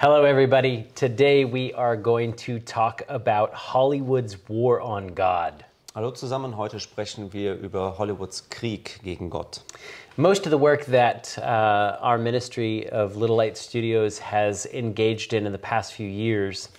Hello everybody. Today we are going to talk about Hollywood's war on God. Hallo zusammen, heute sprechen wir über Hollywoods Krieg gegen Gott. Most of the work that our ministry of Little Light Studios has engaged in the past few years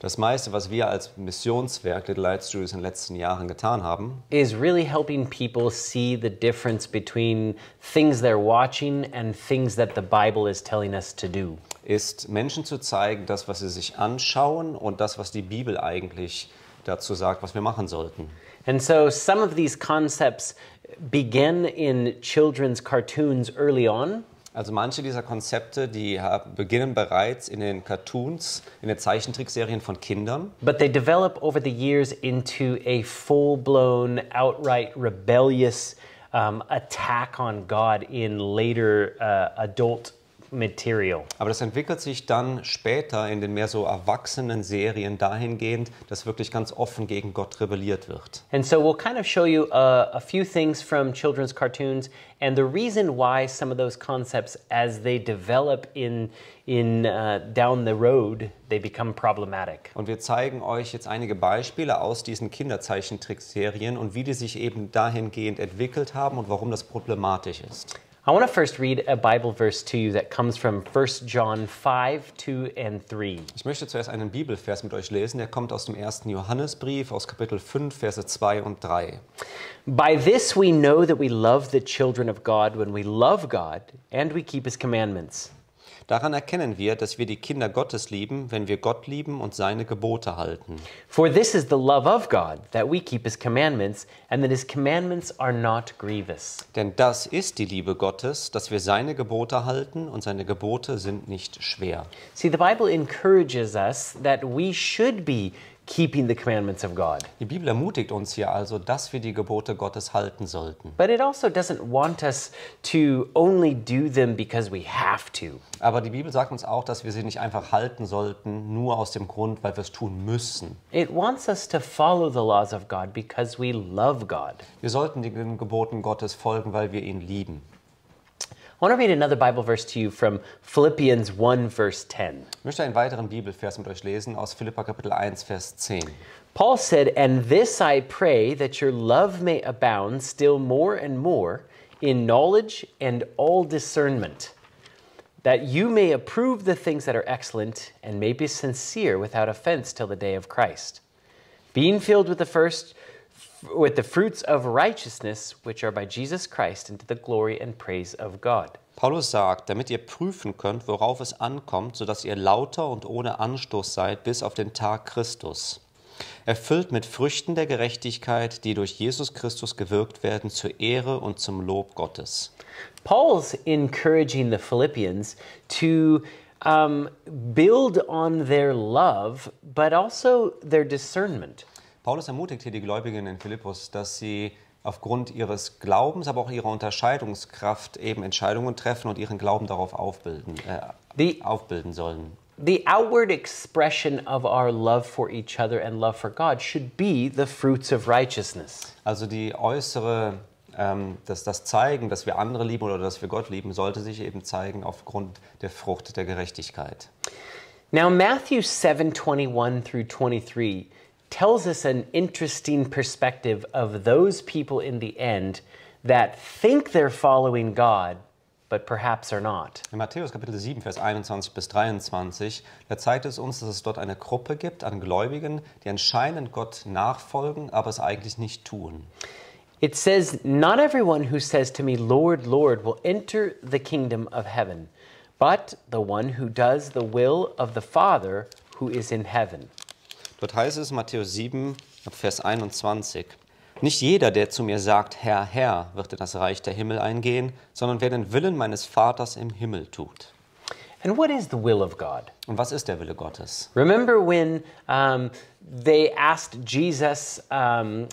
Das meiste, was wir als Missionswerk Little Light Studios in den letzten Jahren getan haben, is really helping people see the difference between things they're watching and things that the Bible is telling us to do. ist Menschen zu zeigen, das, was sie sich anschauen und das, was die Bibel eigentlich dazu sagt, was wir machen sollten. And so some of these concepts begin in children's cartoons early on. Also manche dieser Konzepte, die beginnen bereits in den Cartoons, in den Zeichentrickserien von Kindern. But they develop over the years into a full-blown, outright rebellious attack on God in later adult material. Aber das entwickelt sich dann später in den mehr so erwachsenen Serien dahingehend, dass wirklich ganz offen gegen Gott rebelliert wird. And so we'll kind of show you a few things from children's cartoons and the reason why some of those concepts, as they develop in down the road, they become problematic. Und wir zeigen euch jetzt einige Beispiele aus diesen Kinderzeichentrickserien und wie die sich eben dahingehend entwickelt haben und warum das problematisch ist. I want to first read a Bible verse to you that comes from 1 John 5, 2 and 3. Ich möchte zuerst einen Bibelvers mit euch lesen, der kommt aus dem 1. Johannesbrief, aus Kapitel 5, Verse 2 und 3. By this we know that we love the children of God when we love God and we keep His commandments. Daran erkennen wir, dass wir die Kinder Gottes lieben, wenn wir Gott lieben und seine Gebote halten. For this is the love of God, that we keep His commandments and that His commandments are not grievous. Denn das ist die Liebe Gottes, dass wir seine Gebote halten und seine Gebote sind nicht schwer. See, the Bible encourages us that we should be keeping the commandments of God. Die Bibel ermutigt uns hier also, dass wir die Gebote Gottes halten sollten. But it also doesn't want us to only do them because we have to. Aber die Bibel sagt uns auch, dass wir sie nicht einfach halten sollten, nur aus dem Grund, weil wir es tun müssen. It wants us to follow the laws of God because we love God. Wir sollten den Geboten Gottes folgen, weil wir ihn lieben. I want to read another Bible verse to you from Philippians 1, verse 10. Ich möchte einen weiteren Bibelvers mit euch lesen aus Philipper Kapitel 1, Vers 10. Paul said, "And this I pray, that your love may abound still more and more in knowledge and all discernment, that you may approve the things that are excellent and may be sincere without offense till the day of Christ, being filled with the fruits of righteousness, which are by Jesus Christ, into the glory and praise of God." Paulus sagt, damit ihr prüfen könnt, worauf es ankommt, sodass ihr lauter und ohne Anstoß seid bis auf den Tag Christus. Erfüllt mit Früchten der Gerechtigkeit, die durch Jesus Christus gewirkt werden, zur Ehre und zum Lob Gottes. Paul's encouraging the Philippians to build on their love, but also their discernment. Paulus ermutigt hier die Gläubigen in Philippus, dass sie aufgrund ihres Glaubens, aber auch ihrer Unterscheidungskraft eben Entscheidungen treffen und ihren Glauben darauf aufbilden sollen. The outward expression of our love for each other and love for God should be the fruits of righteousness. Also die äußere, das Zeigen, dass wir andere lieben oder dass wir Gott lieben, sollte sich eben zeigen aufgrund der Frucht der Gerechtigkeit. Now Matthew 7:21 through 23 tells us an interesting perspective of those people in the end that think they're following God, but perhaps are not. In Matthäus Kapitel 7, Vers 21 bis 23, da zeigt es uns, dass es dort eine Gruppe gibt an Gläubigen, die anscheinend Gott nachfolgen, aber es eigentlich nicht tun. It says, "Not everyone who says to me, Lord, Lord, will enter the kingdom of heaven, but the one who does the will of the Father who is in heaven." Dort heißt es in Matthäus 7, Vers 21, nicht jeder, der zu mir sagt, Herr, Herr, wird in das Reich der Himmel eingehen, sondern wer den Willen meines Vaters im Himmel tut. And what is the will of God? Und was ist der Wille Gottes? Remember when they asked Jesus,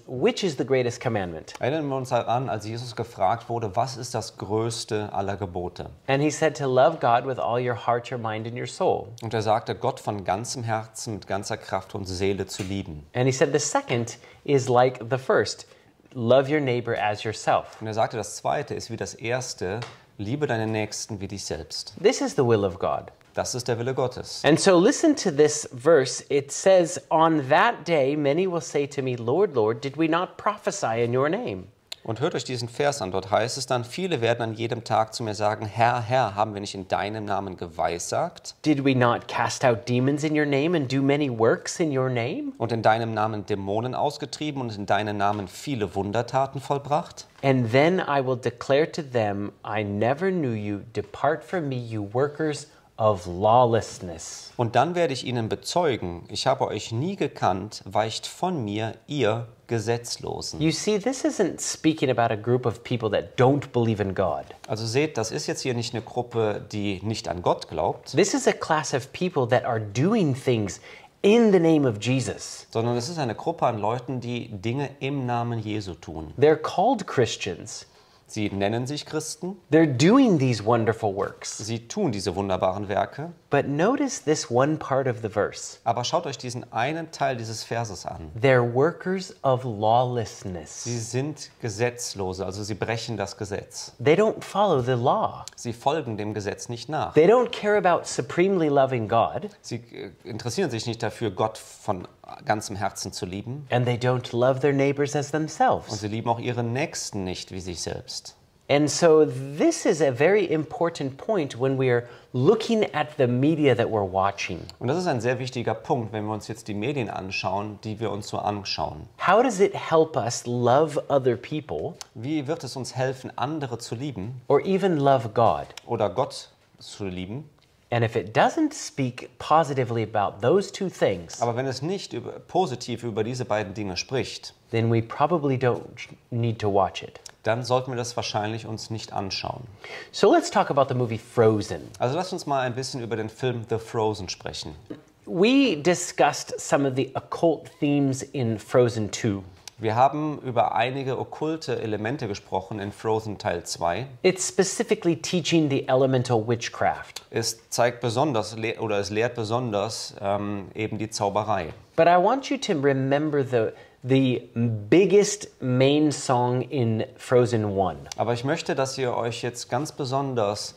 which is the greatest commandment? Erinnern wir uns daran, als Jesus gefragt wurde, was ist das größte aller Gebote? And he said to love God with all your heart, your mind and your soul. Und er sagte, Gott von ganzem Herzen, mit ganzer Kraft und Seele zu lieben. And he said the second is like the first, love your neighbor as yourself. Und er sagte, das zweite ist wie das erste, liebe deinen Nächsten wie dich selbst. This is the will of God. Das ist der Wille Gottes. And so listen to this verse. It says, "On that day many will say to me, Lord, Lord, did we not prophesy in your name?" Und hört euch diesen Vers an. Dort heißt es dann, viele werden an jedem Tag zu mir sagen, Herr, Herr, haben wir nicht in deinem Namen geweissagt? Did we not cast out demons in your name and do many works in your name? Und in deinem Namen Dämonen ausgetrieben und in deinem Namen viele Wundertaten vollbracht? And then I will declare to them, I never knew you. Depart from me, you workers of lawlessness. Und dann werde ich ihnen bezeugen, ich habe euch nie gekannt, weicht von mir, ihr Gesetzlosen. You see, this isn't speaking about a group of people that don't believe in God. Also seht, das ist jetzt hier nicht eine Gruppe, die nicht an Gott glaubt, This is a class of people that are doing things in the name of Jesus. sondern es ist eine Gruppe an Leuten, die Dinge im Namen Jesu tun. They're called Christians. Sie nennen sich Christen, They're doing these wonderful works. sie tun diese wunderbaren Werke, But notice this one part of the verse. aber schaut euch diesen einen Teil dieses Verses an. They're workers of lawlessness. Sie sind Gesetzlose, also sie brechen das Gesetz. They don't follow the law. Sie folgen dem Gesetz nicht nach. They don't care about supremely loving God, Sie interessieren sich nicht dafür, Gott von ganzem Herzen zu lieben. and they don't love their neighbors as Und themselves. sie lieben auch ihre Nächsten nicht wie sich selbst. And so this is a very important point when we are looking at the media that we're watching. Und das ist ein sehr wichtiger Punkt, wenn wir uns jetzt die Medien anschauen, die wir uns so anschauen. How does it help us love other people Wie wird es uns helfen, andere zu lieben or even love God? oder Gott zu lieben? And if it doesn't speak positively about those two things, Aber wenn es nicht positiv über diese beiden Dinge spricht, then we probably don't need to watch it. dann sollten wir das wahrscheinlich uns nicht anschauen. So let's talk about the movie Frozen. Also lasst uns mal ein bisschen über den Film The Frozen sprechen. We discussed some of the occult themes in Frozen 2. Wir haben über einige okkulte Elemente gesprochen in Frozen Teil 2. It's specifically teaching the elemental witchcraft. Es zeigt besonders, oder es lehrt besonders eben die Zauberei. But I want you to remember the biggest main song in Frozen 1. Aber ich möchte, dass ihr euch jetzt ganz besonders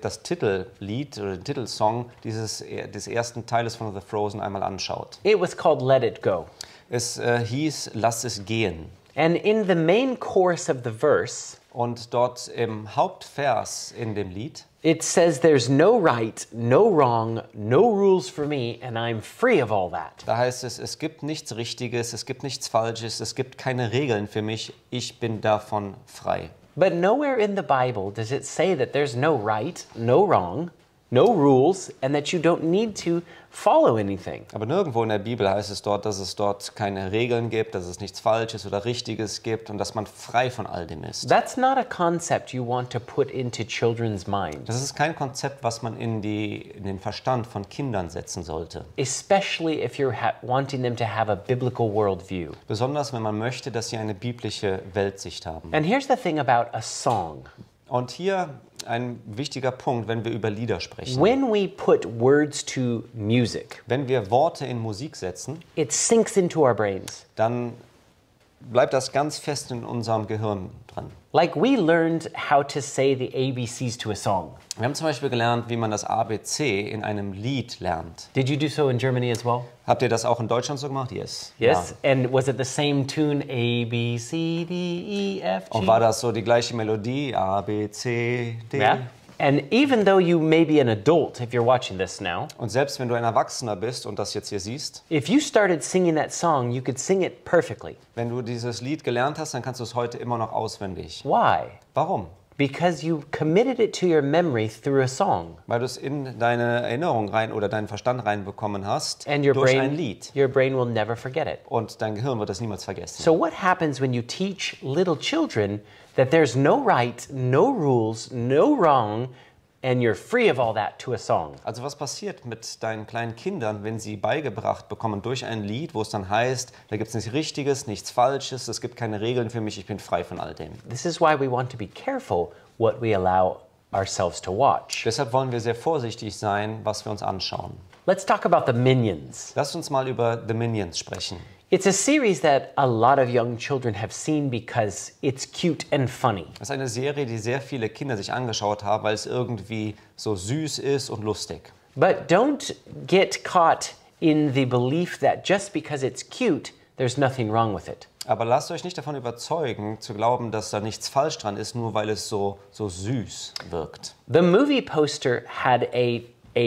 das Titellied oder den Titelsong des ersten Teiles von The Frozen einmal anschaut. It was called Let It Go. Es hieß Lass es gehen. And in the main chorus of the verse, Und dort im Hauptvers in dem Lied, it says there's no right, no wrong, no rules for me, and I'm free of all that. da heißt es, es gibt nichts Richtiges, es gibt nichts Falsches, es gibt keine Regeln für mich, ich bin davon frei. But nowhere in the Bible does it say that there's no right, no wrong, no rules, and that you don't need to follow anything. Aber nirgendwo in der Bibel heißt es dort, dass es dort keine Regeln gibt, dass es nichts Falsches oder Richtiges gibt und dass man frei von all dem ist. That's not a concept you want to put into children's minds, Das ist kein Konzept, was man in den Verstand von Kindern setzen sollte. especially if you're wanting them to have a biblical worldview. Besonders wenn man möchte, dass sie eine biblische Weltsicht haben. And here's the thing about a song. Und hier ein wichtiger Punkt, wenn wir über Lieder sprechen. When we put words to music, Wenn wir Worte in Musik setzen, it sinks into our brains. dann bleibt das ganz fest in unserem Gehirn drin. Like we learned how to say the ABCs to a song. Wir haben zum Beispiel gelernt, wie man das ABC in einem Lied lernt. Did you do so in Germany as well? Habt ihr das auch in Deutschland so gemacht? Yes. Yes. And was it the same tune? A, B, C, D, E, F, G? Und war das so die gleiche Melodie? A, B, C, D? Yeah. And even though you may be an adult, if you're watching this now, Und selbst wenn du ein Erwachsener bist und das jetzt hier siehst, if you started singing that song, you could sing it perfectly. wenn du dieses Lied gelernt hast, dann kannst du es heute immer noch auswendig. Why? Warum? Because you committed it to your memory through a song. Weil du es in deine Erinnerung rein oder deinen Verstand reinbekommen hast And your durch ein Lied. your brain will never forget it. Und dein Gehirn wird das niemals vergessen. So what happens when you teach little children that there's no right, no rules, no wrong, and you're free of all that to a song? Also was passiert mit deinen kleinen Kindern, wenn sie beigebracht bekommen durch ein Lied, wo es dann heißt, da gibt es nichts Richtiges, nichts Falsches, es gibt keine Regeln für mich, ich bin frei von all dem. This is why we want to be careful what we allow ourselves to watch. Deshalb wollen wir sehr vorsichtig sein, was wir uns anschauen. Let's talk about the Minions. Lasst uns mal über The Minions sprechen. It's a series that a lot of young children have seen because it's cute and funny. Das ist eine Serie, die sehr viele Kinder sich angeschaut haben, weil es irgendwie so süß ist und lustig. But don't get caught in the belief that just because it's cute, there's nothing wrong with it. Aber lasst euch nicht davon überzeugen, zu glauben, dass da nichts falsch dran ist, nur weil es so süß wirkt. The movie poster had a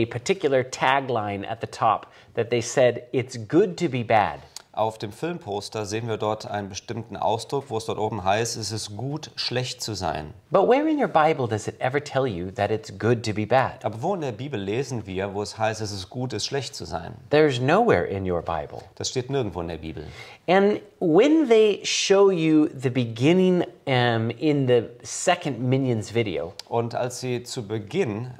particular tagline at the top that they said, "It's good to be bad." Auf dem Filmposter sehen wir dort einen bestimmten Ausdruck, wo es dort oben heißt, es ist gut, schlecht zu sein. But where in your Bible does it ever tell you that it's good to be bad? Aber wo in der Bibel lesen wir, wo es heißt, es ist gut, es schlecht zu sein? There's nowhere in your Bible. Das steht nirgendwo in der Bibel. And when they show you the beginning in the second Minions video, Und als sie zu Beginn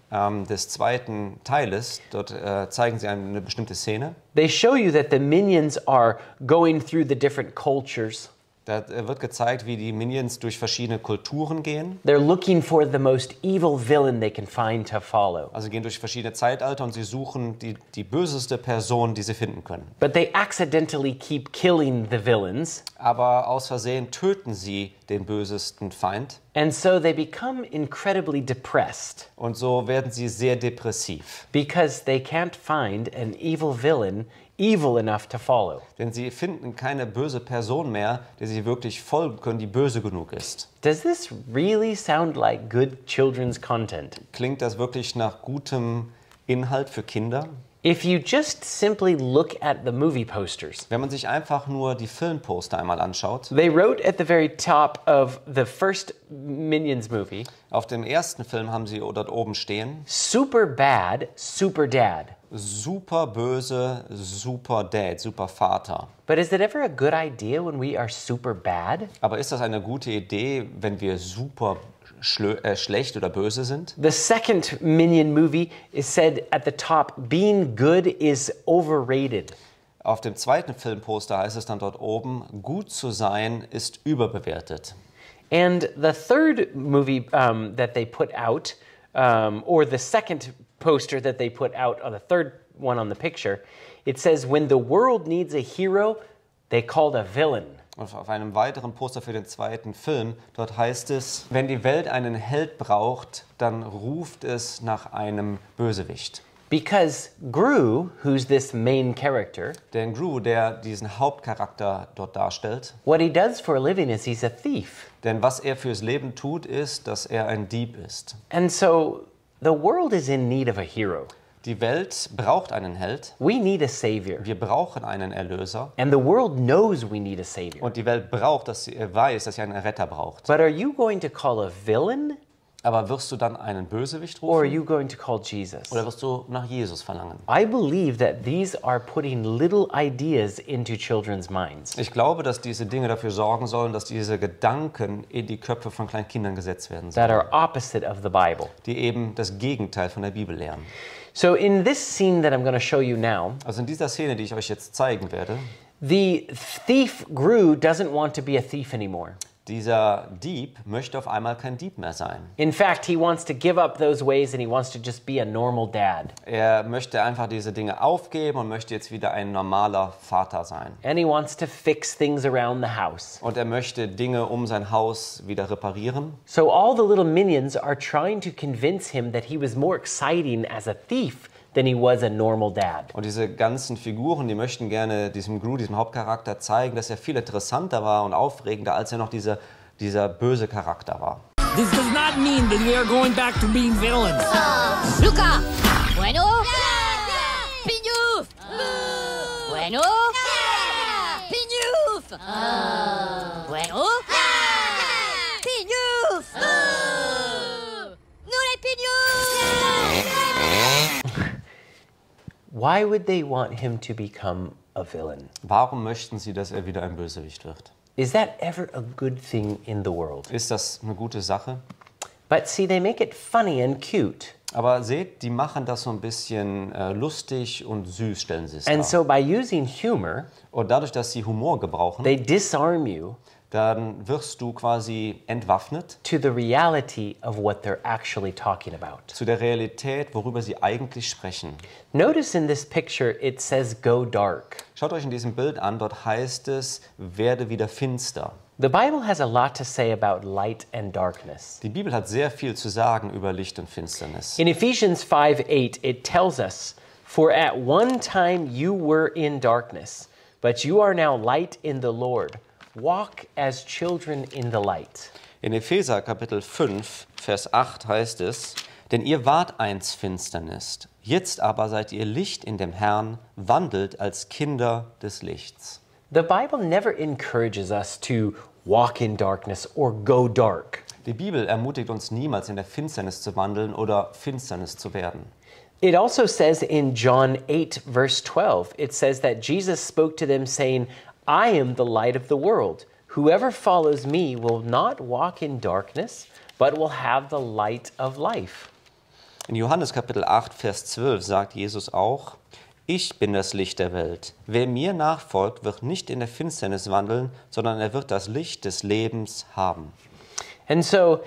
des zweiten Teiles, dort zeigen sie eine bestimmte Szene, they show you that the Minions are going through the different cultures. da wird gezeigt, wie die Minions durch verschiedene Kulturen gehen. They're looking for the most evil villain they can find to follow. Also gehen durch verschiedene Zeitalter und sie suchen die böseste Person, die sie finden können. But they accidentally keep killing the villains. Aber aus Versehen töten sie den bösesten Feind. And so they become incredibly depressed Und so werden sie sehr depressiv. because they can't find an evil villain evil enough to follow. Denn sie finden keine böse Person mehr, der sie wirklich folgen können, die böse genug ist. Does this really sound like good children's content? Klingt das wirklich nach gutem Inhalt für Kinder? If you just simply look at the movie posters, Wenn man sich einfach nur die Filmposter einmal anschaut, they wrote at the very top of the first Minions movie, auf dem ersten Film haben sie dort oben stehen, super bad, super dad. super böse, super Dad, super Vater. But is it ever a good idea when we are super bad? Aber ist das eine gute Idee, wenn wir super schlecht oder böse sind? The second Minion movie is said at the top, being good is overrated. Auf dem zweiten Filmposter heißt es dann dort oben, gut zu sein ist überbewertet. And the third movie that they put out, or the second poster that they put out, or the third one on the picture, it says, when the world needs a hero, they called a villain. Und auf einem weiteren Poster für den zweiten Film, dort heißt es, wenn die Welt einen Held braucht, dann ruft es nach einem Bösewicht. Because Gru, who's this main character, Denn Gru, der diesen Hauptcharakter dort darstellt, what he does for a living is he's a thief. denn was er fürs Leben tut, ist, dass er ein Dieb ist. And so the world is in need of a hero. Die Welt braucht einen Held. We need a savior. Wir brauchen einen Erlöser. And the world knows we need a savior. Und die Welt braucht, dass sie weiß, dass sie einen Retter braucht. But are you going to call a villain Aber wirst du dann einen Bösewicht or are rufen? you going to call Jesus? Oder wirst du nach Jesus verlangen? I believe that these are putting little ideas into children's minds. Ich glaube, dass diese Dinge dafür sorgen sollen, dass diese Gedanken in die Köpfe von kleinen Kindern gesetzt werden That sollen, are opposite of the Bible. die eben das Gegenteil von der Bibel lehren. So in this scene that I'm going to show you now, Also in dieser Szene, die ich euch jetzt zeigen werde, the thief Gru doesn't want to be a thief anymore. dieser Dieb möchte auf einmal kein Dieb mehr sein. In fact, he wants to give up those ways and he wants to just be a normal dad. Er möchte einfach diese Dinge aufgeben und möchte jetzt wieder ein normaler Vater sein. And he wants to fix things around the house. Und er möchte Dinge um sein Haus wieder reparieren. So all the little minions are trying to convince him that he was more exciting as a thief than he was a normal dad. Und diese ganzen Figuren, die möchten gerne diesem Gru, diesem Hauptcharakter, zeigen, dass er viel interessanter war und aufregender, als er noch dieser böse Charakter war. This does not mean that we are going back to being villains. Luca. Bueno. Piñuf. Bueno. Piñuf. Bueno. Piñuf. Nur ein Piñuf. Why would they want him to become a villain? Warum möchten sie, dass er wieder ein Bösewicht wird? Is that ever a good thing in the world? Ist das eine gute Sache? But see, they make it funny and cute. Aber seht, die machen das so ein bisschen lustig und süß, stellen sie es And dar. so by using humor, Und dadurch, dass sie Humor gebrauchen, they disarm you dann wirst du quasi entwaffnet to the reality of what they're actually talking about. zu der Realität, worüber sie eigentlich sprechen. Notice in this picture it says go dark. Schaut euch in diesem Bild an, dort heißt es, werde wieder finster. The Bible has a lot to say about light and darkness. Die Bibel hat sehr viel zu sagen über Licht und Finsternis. In Ephesians 5:8, it tells us, "For at one time you were in darkness, but you are now light in the Lord. Walk as children in the light." In Epheser Kapitel 5, Vers 8 heißt es, denn ihr wart einst Finsternis, jetzt aber seid ihr Licht in dem Herrn, wandelt als Kinder des Lichts. The Bible never encourages us to walk in darkness or go dark. Die Bibel ermutigt uns niemals, in der Finsternis zu wandeln oder Finsternis zu werden. It also says in John 8, verse 12, it says that Jesus spoke to them saying, "I am the light of the world. Whoever follows me will not walk in darkness, but will have the light of life." In Johannes Kapitel 8, Vers 12 sagt Jesus auch, ich bin das Licht der Welt. Wer mir nachfolgt, wird nicht in der Finsternis wandeln, sondern er wird das Licht des Lebens haben. And so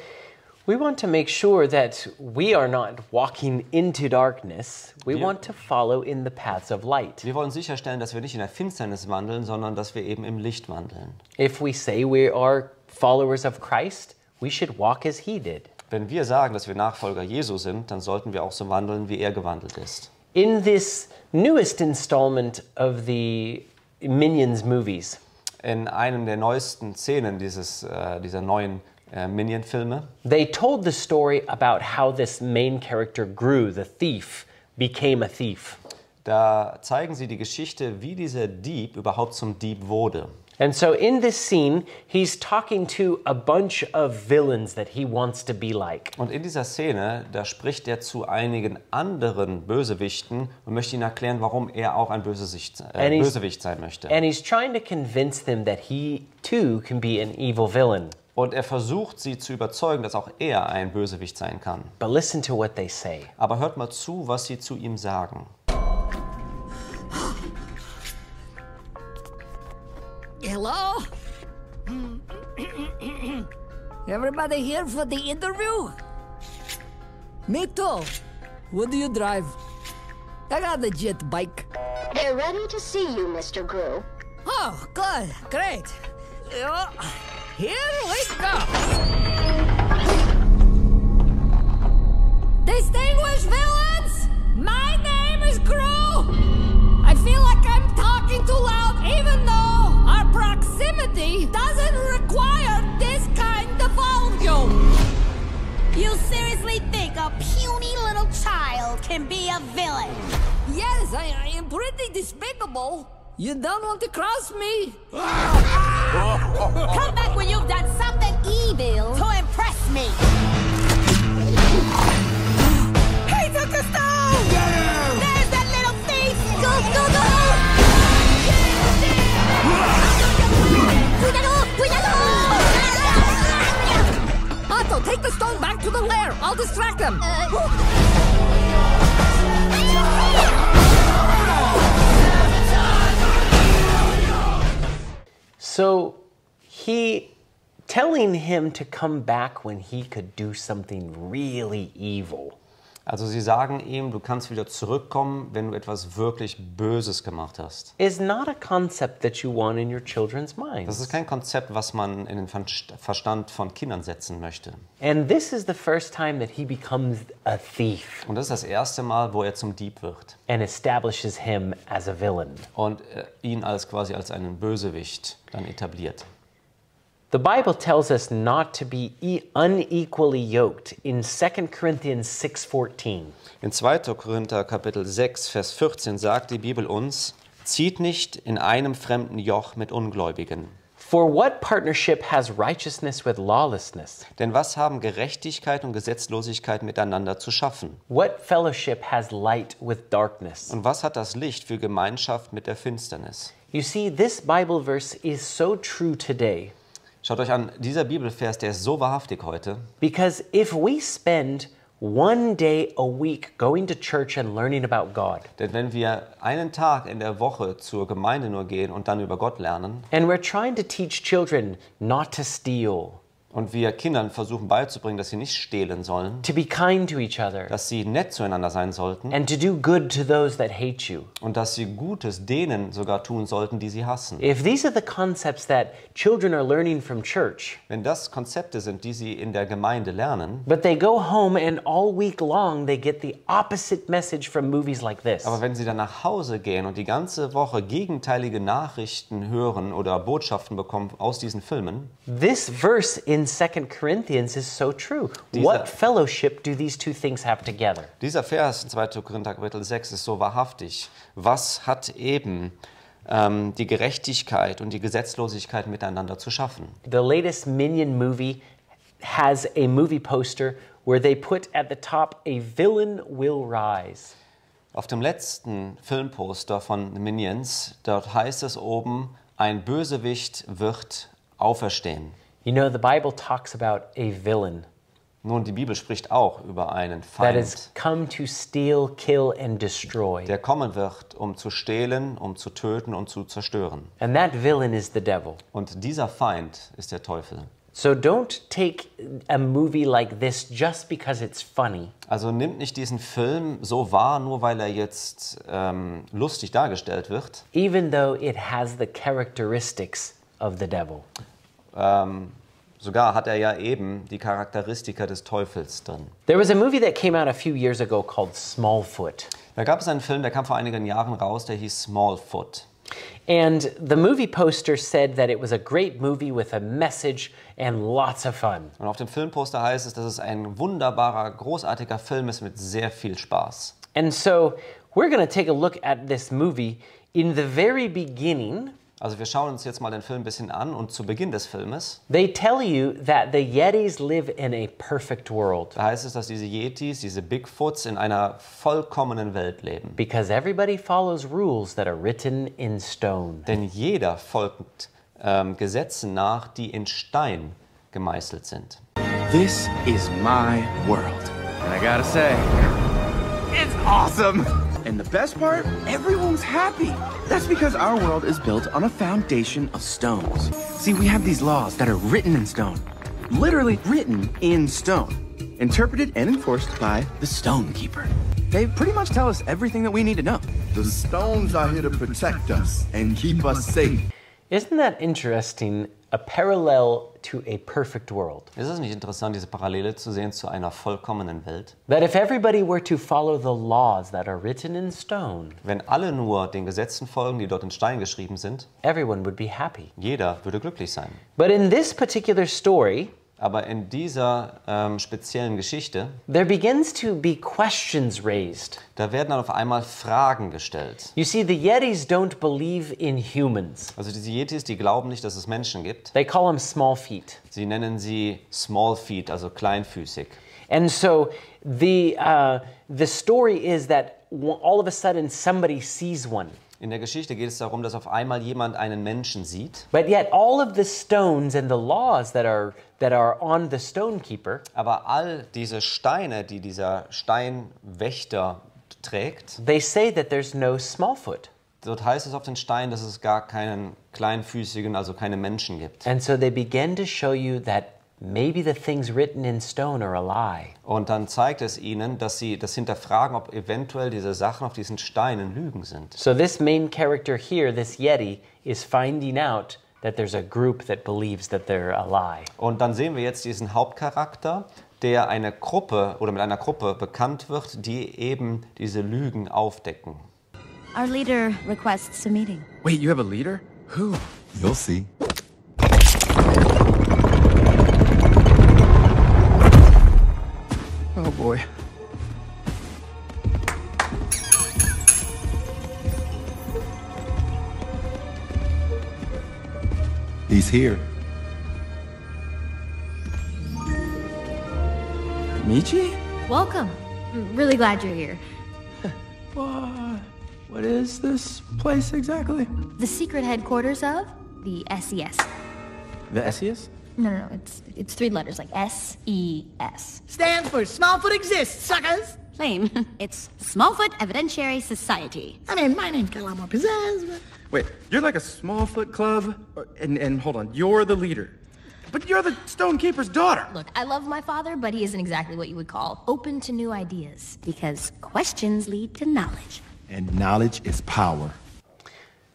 we want to make sure that we are not walking into darkness. We want to follow in the paths of light. Wir wollen sicherstellen, dass wir nicht in der Finsternis wandeln, sondern dass wir eben im Licht wandeln. If we say we are followers of Christ, we should walk as he did. Wenn wir sagen, dass wir Nachfolger Jesu sind, dann sollten wir auch so wandeln, wie er gewandelt ist. In this newest installment of the Minions movies, In einem der neuesten Szenen dieser neuen Minion-Filme, they told the story about how this main character grew, the thief, became a thief. da zeigen sie die Geschichte, wie dieser Dieb überhaupt zum Dieb wurde. And so in this scene, he's talking to a bunch of villains that he wants to be like. Und in dieser Szene, da spricht er zu einigen anderen Bösewichten und möchte ihnen erklären, warum er auch ein Bösewicht sein möchte. And he's trying to convince them that he too can be an evil villain. Und er versucht, sie zu überzeugen, dass auch er ein Bösewicht sein kann. But listen to what they say. Aber hört mal zu, was sie zu ihm sagen. Hello? Everybody here for the interview? Me too. What do you drive? I got a jet bike. They're ready to see you, Mr. Gru. Oh, good. Great. Here we go. Distinguished villains, my name is Gru. I feel like I'm talking too loud even though our proximity doesn't require this kind of volume. You seriously think a puny little child can be a villain? Yes, I am pretty despicable. You don't want to cross me? Come back when you've done something evil to impress me. He took a stone! There's that little thief! Go, go, go! Cuidado! Otto, take the stone back to the lair. I'll distract him. So he telling him to come back when he could do something really evil. Also sie sagen ihm, du kannst wieder zurückkommen, wenn du etwas wirklich Böses gemacht hast. Is not a concept that you want in your children's Das minds. ist kein Konzept, was man in den Verstand von Kindern setzen möchte. And this is the first time that he becomes a thief Und das ist das erste Mal, wo er zum Dieb wird and establishes him as a villain. und ihn quasi als einen Bösewicht dann etabliert. The Bible tells us not to be unequally yoked in 2 Corinthians 6:14. In 2. Korinther Kapitel 6, Vers 14 sagt die Bibel uns, zieht nicht in einem fremden Joch mit Ungläubigen. For what partnership has righteousness with lawlessness? Denn was haben Gerechtigkeit und Gesetzlosigkeit miteinander zu schaffen? What fellowship has light with darkness? Und was hat das Licht für Gemeinschaft mit der Finsternis? You see, this Bible verse is so true today Schaut euch an, dieser Bibelvers, der ist so wahrhaftig heute. because if we spend one day a week going to church and learning about God, Denn wenn wir einen Tag in der Woche zur Gemeinde nur gehen und dann über Gott lernen and we're trying to teach children not to steal, Und wir Kindern versuchen beizubringen, dass sie nicht stehlen sollen, to be kind to each other, dass sie nett zueinander sein sollten and to do good to those that hate you. und dass sie Gutes denen sogar tun sollten, die sie hassen. If these are the concepts that children are learning from church, Wenn das Konzepte sind, die sie in der Gemeinde lernen, but they go home and all week long they get the opposite message from movies like this. aber wenn sie dann nach Hause gehen und die ganze Woche gegenteilige Nachrichten hören oder Botschaften bekommen aus diesen Filmen, This verse in 2 Corinthians is so true. What fellowship do these two things have together? dieser Vers in 2. Korinther Kapitel 6 ist so wahrhaftig. Was hat eben die Gerechtigkeit und die Gesetzlosigkeit miteinander zu schaffen? The latest Minion movie has a movie poster where they put at the top, a villain will rise. Auf dem letzten Filmposter von Minions, dort heißt es oben, ein Bösewicht wird auferstehen. You know, the Bible talks about a villain Nun, die Bibel spricht auch über einen that has Feind, come to steal, kill, and destroy. der kommen wird, um zu stehlen, um zu töten und zu zerstören. And that villain is the devil. Und dieser Feind ist der Teufel. So don't take a movie like this just because it's funny. Also nimmt nicht diesen Film so wahr, nur weil er jetzt lustig dargestellt wird. Even though it has the characteristics of the devil. Sogar hat er ja eben die Charakteristika des Teufels drin. There was a movie that came out a few years ago called Smallfoot. Da gab es einen Film, der kam vor einigen Jahren raus, der hieß Smallfoot. And the movie poster said that it was a great movie with a message and lots of fun. Und auf dem Filmposter heißt es, dass es ein wunderbarer, großartiger Film ist mit sehr viel Spaß. And so we're going to take a look at this movie. In the very beginning, Also wir schauen uns jetzt mal den Film ein bisschen an und zu Beginn des Filmes, they tell you that the Yetis live in a perfect world da heißt es, dass diese Yetis, diese Bigfoots in einer vollkommenen Welt leben. because everybody follows rules that are written in stone. Denn jeder folgt Gesetzen nach, die in Stein gemeißelt sind. This is my world. And I gotta say, it's awesome! And the best part, everyone's happy. That's because our world is built on a foundation of stones. See, we have these laws that are written in stone. Literally written in stone. Interpreted and enforced by the Stone Keeper. They pretty much tell us everything that we need to know. The stones are here to protect us and keep us safe. Isn't that interesting? A parallel to a perfect world. Ist es nicht interessant, diese Parallele zu sehen zu einer vollkommenen Welt? That if everybody were to follow the laws that are written in stone, Wenn alle nur den Gesetzen folgen, die dort in Stein geschrieben sind, everyone would be happy. jeder würde glücklich sein. But in this particular story, Aber in dieser speziellen Geschichte, there begins to be questions raised. da werden dann auf einmal Fragen gestellt. You see, the Yetis don't believe in humans. Also diese Yetis, die glauben nicht, dass es Menschen gibt. They call them small feet. Sie nennen sie Small Feet, also kleinfüßig. And so the story is that all of a sudden somebody sees one. In der Geschichte geht es darum, dass auf einmal jemand einen Menschen sieht, But yet all of the stones and the laws that are on the stone keeper, aber all diese Steine, die dieser Steinwächter trägt, they say that there's no Smallfoot. dort heißt es auf den Steinen, dass es gar keinen kleinfüßigen, also keine Menschen gibt. And so they begin to show you that maybe the things written in stone are a lie. Und dann zeigt es ihnen, dass sie das hinterfragen, ob eventuell diese Sachen auf diesen Steinen Lügen sind. So this main character here, this Yeti, is finding out that there's a group that believes that they're a lie. Und dann sehen wir jetzt diesen Hauptcharakter, der eine Gruppe oder mit einer Gruppe bekannt wird, die eben diese Lügen aufdecken. Our leader requests a meeting. Wait, you have a leader? Who? You'll see. Oh boy. He's here. Michi? Welcome. I'm really glad you're here. What is this place exactly? The secret headquarters of the SES. The SES? No, it's three letters, like SES. Stands for Smallfoot Exists, suckers! Lame. It's Smallfoot Evidentiary Society. I mean, my name's got a lot more pizzazz, but... Wait, you're like a Smallfoot club? And hold on, you're the leader. But you're the Stonekeeper's daughter. Look, I love my father, but he isn't exactly what you would call open to new ideas. Because questions lead to knowledge. And knowledge is power.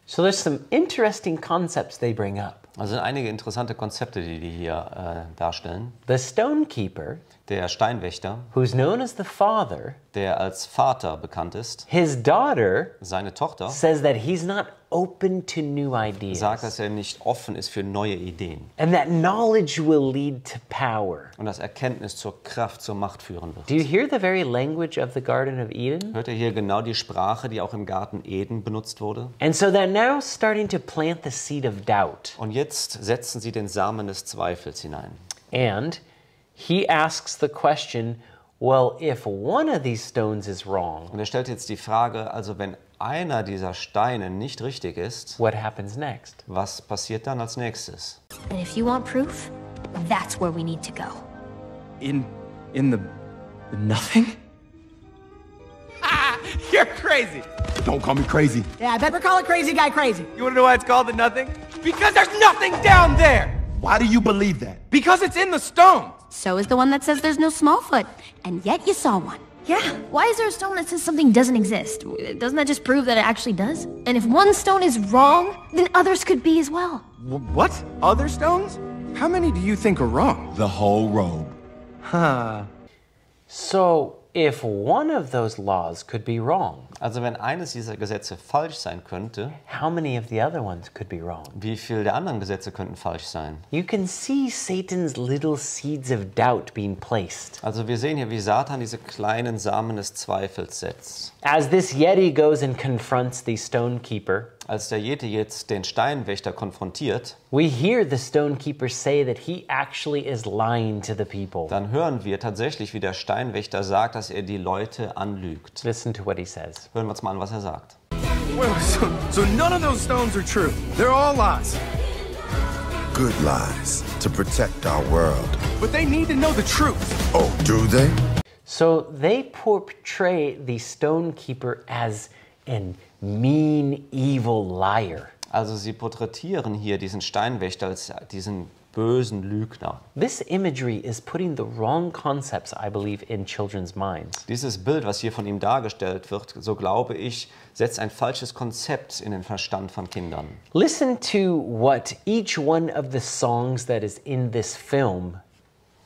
So there's some interesting concepts they bring up. Also sind einige interessante Konzepte, die hier darstellen. The stonekeeper, Der Steinwächter, who's known as the father, der als Vater bekannt ist, his daughter seine Tochter, says that he's not open to new ideas. sagt, dass er nicht offen ist für neue Ideen. And that knowledge will lead to power. Und dass Erkenntnis zur Kraft, zur Macht führen wird. Do you hear the very language of the Garden of Eden? Hört ihr hier genau die Sprache, die auch im Garten Eden benutzt wurde? And so they're now starting to plant the seed of doubt. Und jetzt setzen sie den Samen des Zweifels hinein. And he asks the question, well, if one of these stones is wrong, Und er stellt jetzt die Frage, also wenn einer dieser Steine nicht richtig ist, what happens next? was passiert dann als nächstes? And if you want proof, that's where we need to go. In the nothing? You're crazy. Don't call me crazy. Yeah, I bet we're calling crazy guy crazy. You wanna know why it's called the nothing? Because there's nothing down there. Why do you believe that? Because it's in the stones. So is the one that says there's no Smallfoot, and yet you saw one. Yeah, why is there a stone that says something doesn't exist? Doesn't that just prove that it actually does? And if one stone is wrong, then others could be as well. What? Other stones? How many do you think are wrong? The whole robe. So if one of those laws could be wrong, Also wenn eines dieser Gesetze falsch sein könnte, how many of the other ones could be wrong? wie viele der anderen Gesetze könnten falsch sein? You can see Satan's little seeds of doubt being placed. Also wir sehen hier, wie Satan diese kleinen Samen des Zweifels setzt. As this Yeti goes and confronts the stonekeeper, Als der Yeti jetzt den Steinwächter konfrontiert, we hear the stonekeeper say that he actually is lying to the people. dann hören wir tatsächlich, wie der Steinwächter sagt, dass er die Leute anlügt. Listen to what he says. Hören wir uns mal an, was er sagt. Well, so none of those stones are true. They're all lies. Good lies to protect our world. But they need to know the truth. Oh, do they? So they portray the stonekeeper as an mean, evil liar. Also sie porträtieren hier diesen Steinwächter als diesen bösen Lügner. This imagery is putting the wrong concepts, I believe, in children's minds. Dieses Bild, was hier von ihm dargestellt wird, so glaube ich, setzt ein falsches Konzept in den Verstand von Kindern. Listen to what each one of the songs that is in this film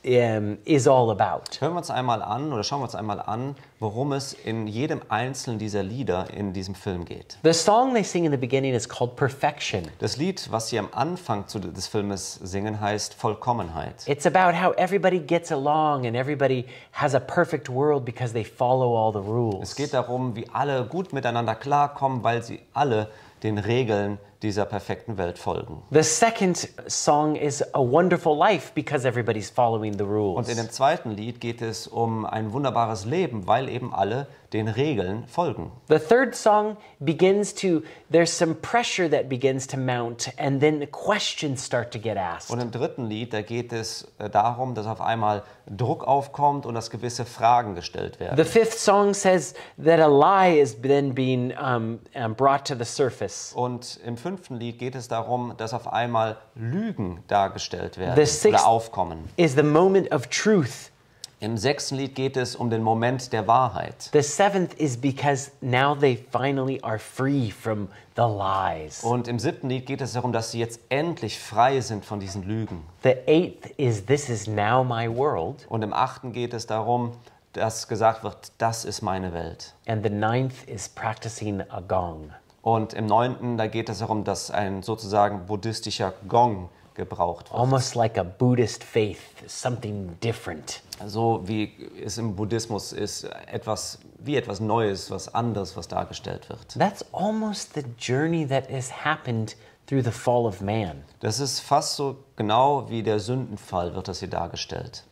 is all about. Hören wir uns einmal an oder schauen wir uns einmal an, worum es in jedem einzelnen dieser Lieder in diesem Film geht. The song they sing in the beginning is called Perfection. Das Lied, was sie am Anfang des Filmes singen, heißt Vollkommenheit. It's about how everybody gets along and everybody has a perfect world because they follow all the rules. Es geht darum, wie alle gut miteinander klarkommen, weil sie alle den Regeln dieser perfekten Welt folgen. The second song is A Wonderful Life because everybody's following the rules. Und in dem zweiten Lied geht es um ein wunderbares Leben, weil eben alle den Regeln folgen. The third song there's some pressure that begins to mount and then questions start to get asked. Und im dritten Lied, da geht es darum, dass auf einmal Druck aufkommt und dass gewisse Fragen gestellt werden. The fifth song says that a lie is then being brought to the surface. Und im fünften Lied geht es darum, dass auf einmal Lügen dargestellt werden The sixth oder aufkommen. is the moment of truth. Im sechsten Lied geht es um den Moment der Wahrheit. The seventh is because now they finally are free from the lies. Und im siebten Lied geht es darum, dass sie jetzt endlich frei sind von diesen Lügen. The eighth is this is now my world. Und im achten geht es darum, dass gesagt wird, das ist meine Welt. And the ninth is practicing a gong. Und im neunten, da geht es darum, dass ein sozusagen buddhistischer Gong gebraucht wird. Almost like a Buddhist faith, something different. So wie es im Buddhismus ist, etwas Neues, was anderes, was dargestellt wird. That's almost the journey that has happened through the fall of man. Das ist fast so genau wie der Sündenfall wird das hier dargestellt.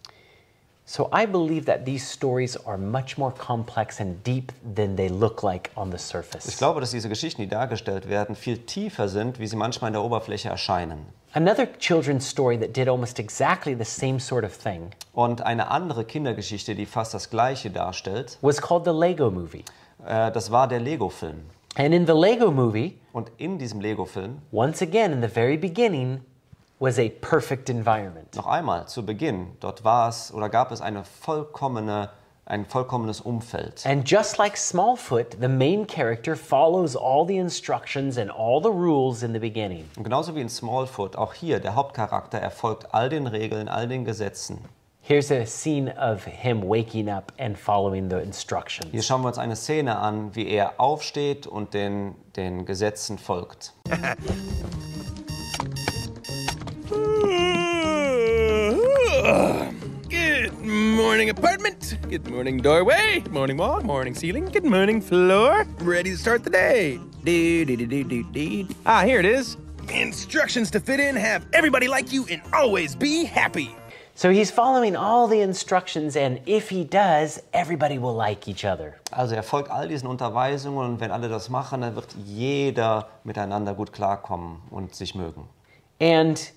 So I believe that these stories are much more complex and deep than they look like on the surface. Ich glaube, dass diese Geschichten, die dargestellt werden, viel tiefer sind, wie sie manchmal in der Oberfläche erscheinen. Another children's story that did almost exactly the same sort of thing Und eine andere Kindergeschichte, die fast das Gleiche darstellt, was called the Lego Movie. Das war der Lego-Film. And in the Lego Movie, Und in diesem Lego-Film, once again in the very beginning, was a perfect environment. Noch einmal, zu Beginn, dort war es oder gab es ein vollkommenes Umfeld. And just like Smallfoot, the main character follows all the instructions and all the rules in the beginning. Und genauso wie in Smallfoot, auch hier, der Hauptcharakter erfolgt all den Regeln, all den Gesetzen. Here's a scene of him waking up and following the instructions. Hier schauen wir uns eine Szene an, wie er aufsteht und den Gesetzen folgt. Good morning, apartment. Good morning, doorway. Good morning, wall. Morning, ceiling. Good morning, floor. Ready to start the day. Ah, here it is. Instructions to fit in, have everybody like you, and always be happy. So he's following all the instructions, and if he does, everybody will like each other. Also er folgt all diesen Unterweisungen und wenn alle das machen, dann wird jeder miteinander gut klarkommen und sich mögen. And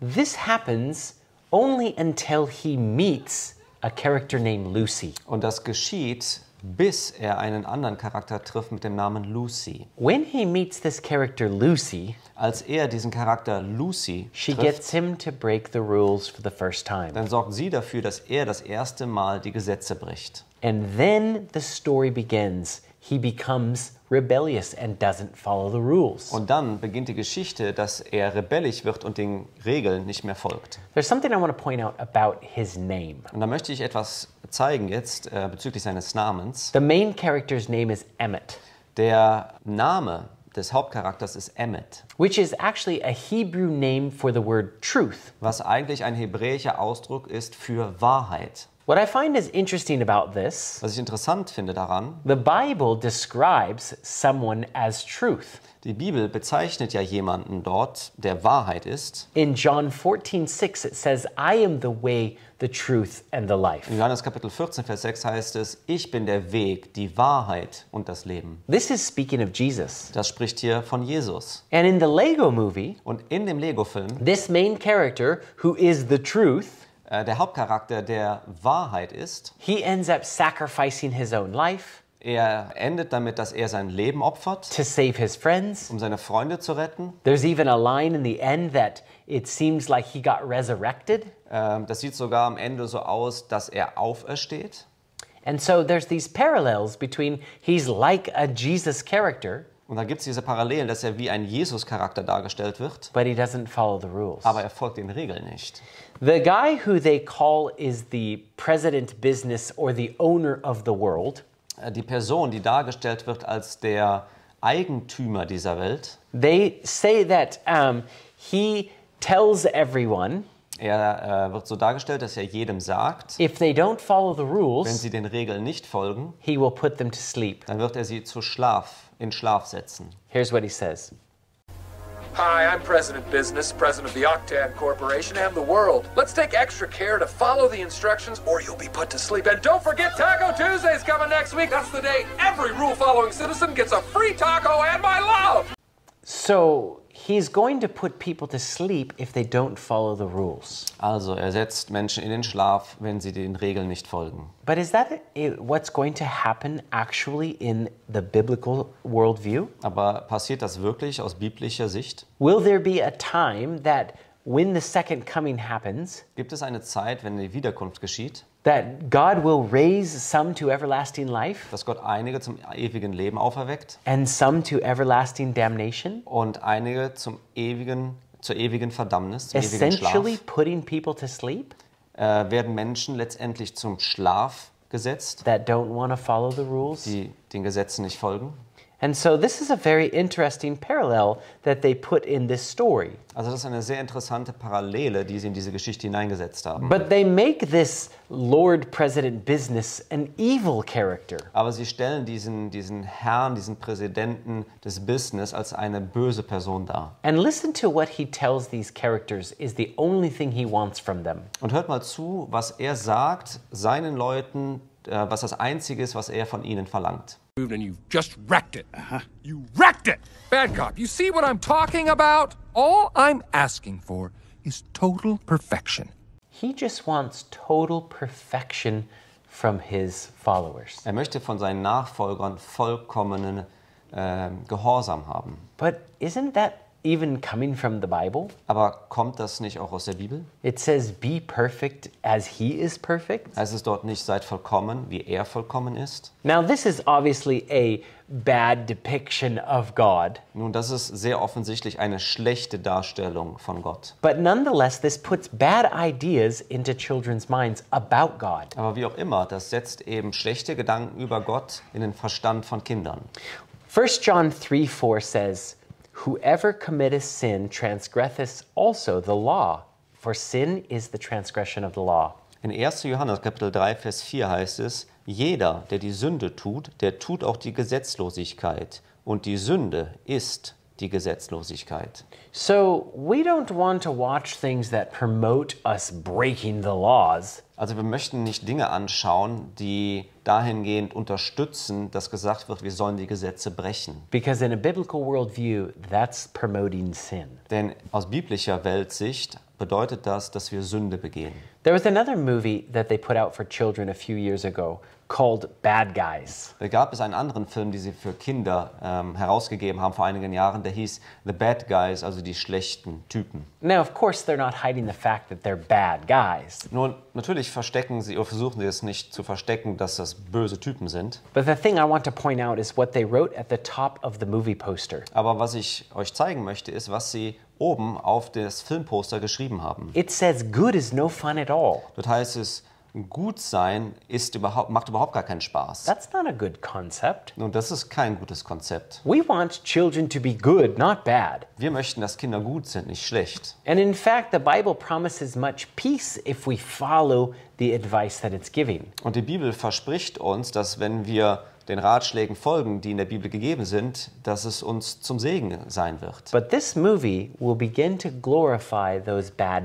this happens only until he meets a character named Lucy. Und das geschieht, bis er einen anderen Charakter trifft mit dem Namen Lucy. When he meets this character Lucy, als er diesen Charakter Lucy she trifft, gets him to break the rules for the first time. dann sorgt sie dafür, dass er das erste Mal die Gesetze bricht. And then the story begins. He becomes rebellious and doesn't follow the rules. Und dann beginnt die Geschichte, dass er rebellisch wird und den Regeln nicht mehr folgt. There's something I want to point out about his name. Und da möchte ich etwas zeigen jetzt bezüglich seines Namens. The main character's name is Emmett. Der Name des Hauptcharakters ist Emmett, which is actually a Hebrew name for the word truth. Was eigentlich ein hebräischer Ausdruck ist für Wahrheit. What I find is interesting about this, was ich interessant finde daran, the Bible describes someone as truth. Die Bibel bezeichnet ja jemanden dort, der Wahrheit ist. In John 14:6 it says, I am the way, the truth and the life. In Johannes Kapitel 14, Vers 6 heißt es, ich bin der Weg, die Wahrheit und das Leben. This is speaking of Jesus. Das spricht hier von Jesus. And in the Lego movie, und in dem Lego-Film, this main character, who is the truth, der Hauptcharakter, der Wahrheit ist, he ends up sacrificing his own life. Er endet damit, dass er sein Leben opfert, to save his friends. Um seine Freunde zu retten. There's even a line in the end that it seems like he got resurrected. Das sieht sogar am Ende so aus, dass er aufersteht. And so there's these parallels between he's like a Jesus character. Und da gibt es diese Parallelen, dass er wie ein Jesus-Charakter dargestellt wird. But he doesn't follow the rules. Aber er folgt den Regeln nicht. The guy who they call is the president business or the owner of the world. Die Person, die dargestellt wird als der Eigentümer dieser Welt. They say that he tells everyone. Er wird so dargestellt, dass er jedem sagt, if they don't follow the rules, wenn sie den Regeln nicht folgen, he will put them to sleep. Dann wird er sie in Schlaf setzen. Here's what he says. Hi, I'm President Business, President of the Octad Corporation and the world. Let's take extra care to follow the instructions or you'll be put to sleep. And don't forget Taco Tuesday's coming next week. That's the day every rule-following citizen gets a free taco and my love. So he's going to put people to sleep if they don't follow the rules. Also er setzt Menschen in den Schlaf, wenn sie den Regeln nicht folgen. But is that what's going to happen actually in the biblical worldview? Aber passiert das wirklich aus biblischer Sicht? Will there be a time that when the second coming happens? Gibt es eine Zeit, wenn die Wiederkunft geschieht? That God will raise some to everlasting life. Dass Gott einige zum ewigen Leben auferweckt. And some to everlasting damnation. Und einige zur ewigen Verdammnis, zum ewigen Schlaf. Essentially putting people to sleep. Werden Menschen letztendlich zum Schlaf gesetzt. That don't want to follow the rules. Die den Gesetzen nicht folgen. And so this is a very interesting parallel that they put in this story. Also das ist eine sehr interessante Parallele, die sie in diese Geschichte hineingesetzt haben. But they make this Lord President business an evil character. Aber sie stellen diesen Herrn, diesen Präsidenten des Business als eine böse Person dar. And listen to what he tells these characters is the only thing he wants from them. Und hört mal zu, was er sagt seinen Leuten, was das Einzige ist, was er von ihnen verlangt. And you've just wrecked it. You wrecked it! Bad cop, you see what I'm talking about? All I'm asking for is total perfection. He just wants total perfection from his followers. Er möchte von seinen Nachfolgern vollkommenen Gehorsam haben. But isn't that even coming from the Bible? Aber kommt das nicht auch aus der Bibel? It says, be perfect as he is perfect. Heißt es dort nicht, seid vollkommen, wie er vollkommen ist? Now, this is obviously a bad depiction of God. Nun, das ist sehr offensichtlich eine schlechte Darstellung von Gott. But nonetheless, this puts bad ideas into children's minds about God. Aber wie auch immer, das setzt eben schlechte Gedanken über Gott in den Verstand von Kindern. 1 John 3:4 says, whoever committeth sin transgresseth also the law, for sin is the transgression of the law. In 1. Johannes Kapitel 3, Vers 4 heißt es, jeder, der die Sünde tut, der tut auch die Gesetzlosigkeit. Und die Sünde ist die Gesetzlosigkeit. So we don't want to watch things that promote us breaking the laws. Also wir möchten nicht Dinge anschauen, die dahingehend unterstützen, dass gesagt wird, wir sollen die Gesetze brechen. Because in a biblical worldview, that's promoting sin. Denn aus biblischer Weltsicht bedeutet das, dass wir Sünde begehen. There was another movie that they put out for children a few years ago called Bad Guys. Da gab es einen anderen Film, den sie für Kinder herausgegeben haben vor einigen Jahren, der hieß The Bad Guys, also die schlechten Typen. Now, of course, they're not hiding the fact that they're bad guys. Nun, natürlich verstecken sie oder versuchen sie es nicht zu verstecken, dass das böse Typen sind. But the thing I want to point out is what they wrote at the top of the movie poster. Aber was ich euch zeigen möchte, ist, was sie oben auf das Filmposter geschrieben haben. It says good is no fun at all. Dort heißt es, gut sein macht überhaupt gar keinen Spaß. That's not a good concept. Nun, das ist kein gutes Konzept. We want children to be good, not bad. Wir möchten, dass Kinder gut sind, nicht schlecht. And in fact, the Bible promises much peace if we follow the advice that it's giving. Und die Bibel verspricht uns, dass wenn wir den Ratschlägen folgen, die in der Bibel gegeben sind, dass es uns zum Segen sein wird. But this movie will begin to glorify those bad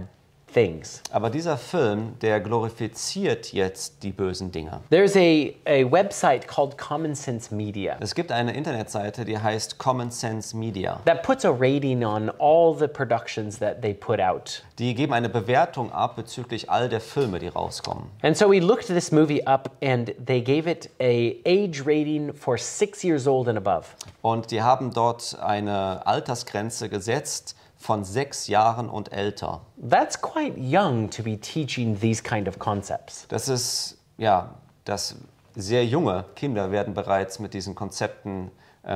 things. Aber dieser Film, der glorifiziert jetzt die bösen Dinge. There's a website called Common Sense Media. Es gibt eine Internetseite, die heißt Common Sense Media. That puts a rating on all the productions that they put out. Die geben eine Bewertung ab bezüglich all der Filme, die rauskommen. And so we looked this movie up and they gave it a age rating for 6 years old and above. Und die haben dort eine Altersgrenze gesetzt von 6 Jahren und älter. That's quite young to be teaching these kind of concepts. Das ist, ja, dass sehr junge Kinder werden bereits mit diesen Konzepten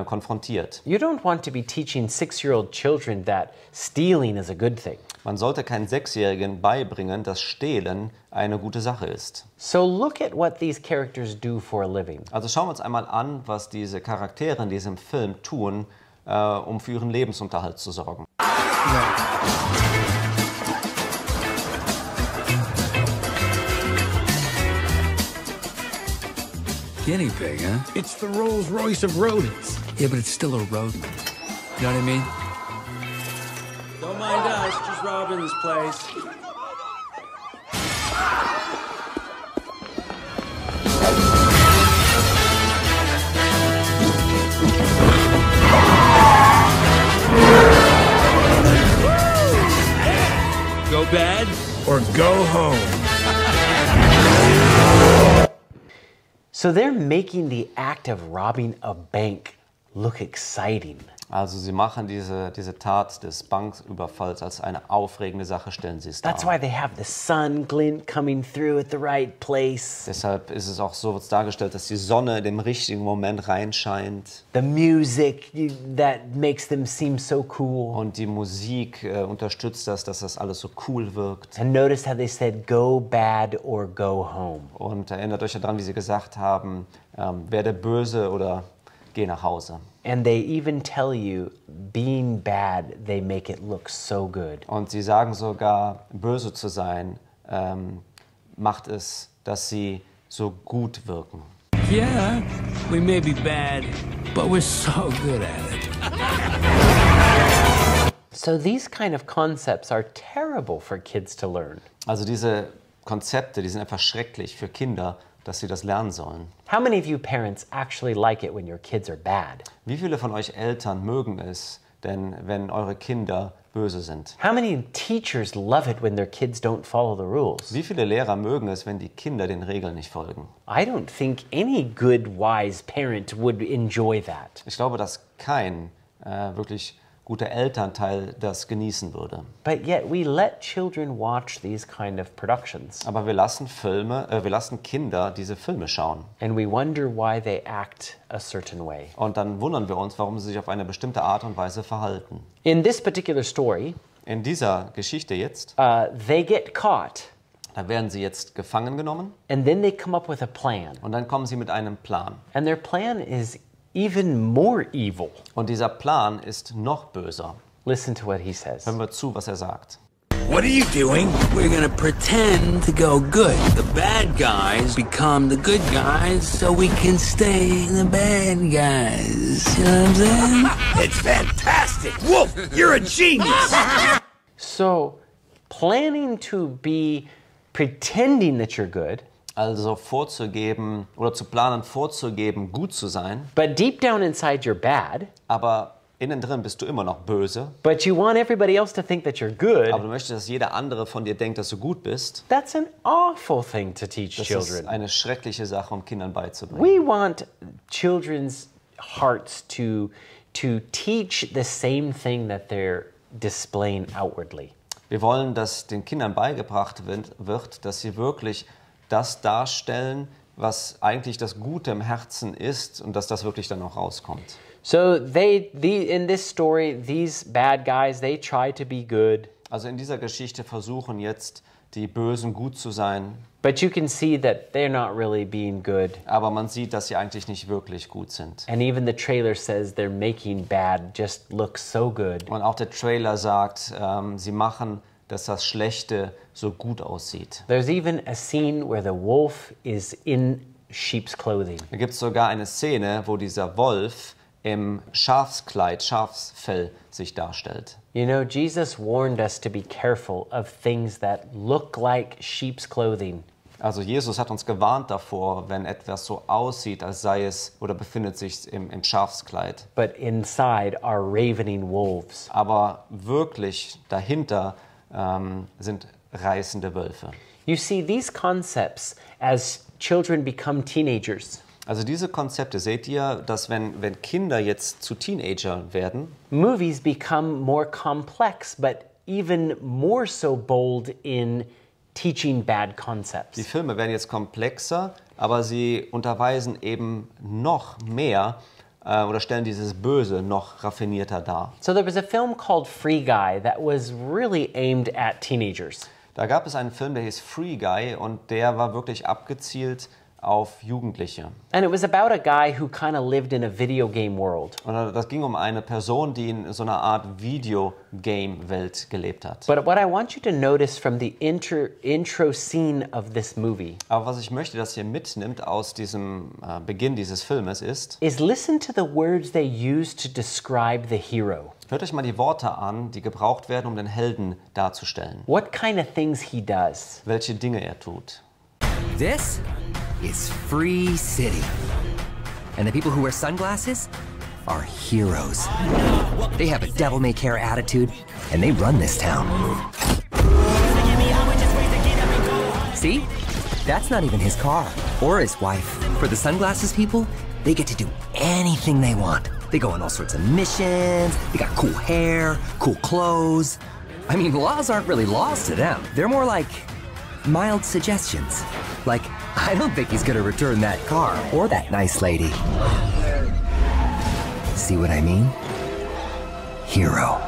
konfrontiert. You don't want to be teaching 6-year-old children that stealing is a good thing. Man sollte keinen 6-Jährigen beibringen, dass Stehlen eine gute Sache ist. So look at what these characters do for a living. Also schauen wir uns einmal an, was diese Charaktere in diesem Film tun, um für ihren Lebensunterhalt zu sorgen. Guinea pig, huh? It's the Rolls Royce of rodents. Yeah, but it's still a rodent. You know what I mean? Don't mind us, just robbing this place. Go bad or go home. So they're making the act of robbing a bank look exciting. Also sie machen diese Tat des Banküberfalls als eine aufregende Sache, stellen sie es dar. That's why they have the sun glint coming through at the right place. Deshalb ist es auch so dargestellt, dass die Sonne im richtigen Moment reinscheint. The music that makes them seem so cool. Und die Musik unterstützt das, dass das alles so cool wirkt. And notice how they said go bad or go home. Und erinnert euch daran, wie sie gesagt haben, werde böse oder geh nach Hause. And they even tell you, being bad, they make it look so good. Und sie sagen sogar, böse zu sein, macht es, dass sie so gut wirken. Yeah, we may be bad, but we're so good at it. So these kind of concepts are terrible for kids to learn. Also diese Konzepte, die sind einfach schrecklich für Kinder, dass sie das lernen sollen. How many of you parents actually like it when your kids are bad? Wie viele von euch Eltern mögen es denn, wenn eure Kinder böse sind? How many teachers love it when their kids don't follow the rules? Wie viele Lehrer mögen es, wenn die Kinder den Regeln nicht folgen? I don't think any good, wise parent would enjoy that. Ich glaube, dass kein wirklich guter Elternteil das genießen würde. But yet we let children watch these kind of productions. Aber wir lassen Kinder diese Filme schauen. And we wonder why they act a certain way. Und dann wundern wir uns, warum sie sich auf eine bestimmte Art und Weise verhalten. In this particular story, in dieser Geschichte jetzt, they get caught. Da werden sie jetzt gefangen genommen. And then they come up with a plan. Und dann kommen sie mit einem Plan. And their plan is even more evil. Und dieser Plan ist noch böser. Listen to what he says. Hören wir zu, was er sagt. What are you doing? We're gonna pretend to go good. The bad guys become the good guys so we can stay the bad guys. You know what I'm saying? It's fantastic! Wolf, you're a genius! So, planning to be pretending that you're good. Also vorzugeben oder zu planen, vorzugeben, gut zu sein. But deep down inside you're bad. Aber innen drin bist du immer noch böse. But you want everybody else to think that you're good. Aber du möchtest, dass jeder andere von dir denkt, dass du gut bist. That's an awful thing to teach children. Das ist eine schreckliche Sache, um Kindern beizubringen. We want children's hearts to teach the same thing that they're displaying outwardly. Wir wollen, dass den Kindern beigebracht wird, dass sie wirklich das darstellen, was eigentlich das Gute im Herzen ist und dass das wirklich dann auch rauskommt. So in this story, these bad guys, they try to be good. Also in dieser Geschichte versuchen jetzt die Bösen gut zu sein. But you can see that they're not really being good. Aber man sieht, dass sie eigentlich nicht wirklich gut sind. And even the trailer says they're making bad just look so good. Und auch der Trailer sagt, sie machen, dass das Schlechte so gut aussieht. There's even a scene where the wolf is in sheep's clothing. Da gibt es sogar eine Szene, wo dieser Wolf im Schafskleid, Schafsfell sich darstellt. You know, Jesus warned us to be careful of things that look like sheep's clothing. Also Jesus hat uns gewarnt davor, wenn etwas so aussieht, als sei es oder befindet sich im Schafskleid. But inside are ravening wolves. Aber wirklich dahinter sind reißende Wölfe. You see, these concepts, as children become teenagers. Also diese Konzepte, seht ihr, dass wenn Kinder jetzt zu Teenager werden, movies become more complex, but even more so bold in teaching bad concepts. Die Filme werden jetzt komplexer, aber sie unterweisen eben noch mehr oder stellen dieses Böse noch raffinierter dar. So there was a film called Free Guy that was really aimed at teenagers. Da gab es einen Film, der hieß Free Guy und der war wirklich abgezielt auf Jugendliche. And it was about a guy who kind of lived in a video game world. Und das ging um eine Person, die in so einer Art Videogame-Welt gelebt hat. But what I want you to notice from the intro scene of this movie. Aber was ich möchte, dass ihr mitnimmt aus diesem Beginn dieses Filmes ist listen to the words they use to describe the hero. Hört euch mal die Worte an, die gebraucht werden, um den Helden darzustellen. What kind of things he does. Welche Dinge er tut. This is Free City. And the people who wear sunglasses are heroes. They have a devil-may-care attitude, and they run this town. See? That's not even his car, or his wife. For the sunglasses people, they get to do anything they want. They go on all sorts of missions, they got cool hair, cool clothes. I mean, laws aren't really laws to them. They're more like mild suggestions. Like, I don't think he's gonna return that car or that nice lady. See what I mean? Hero.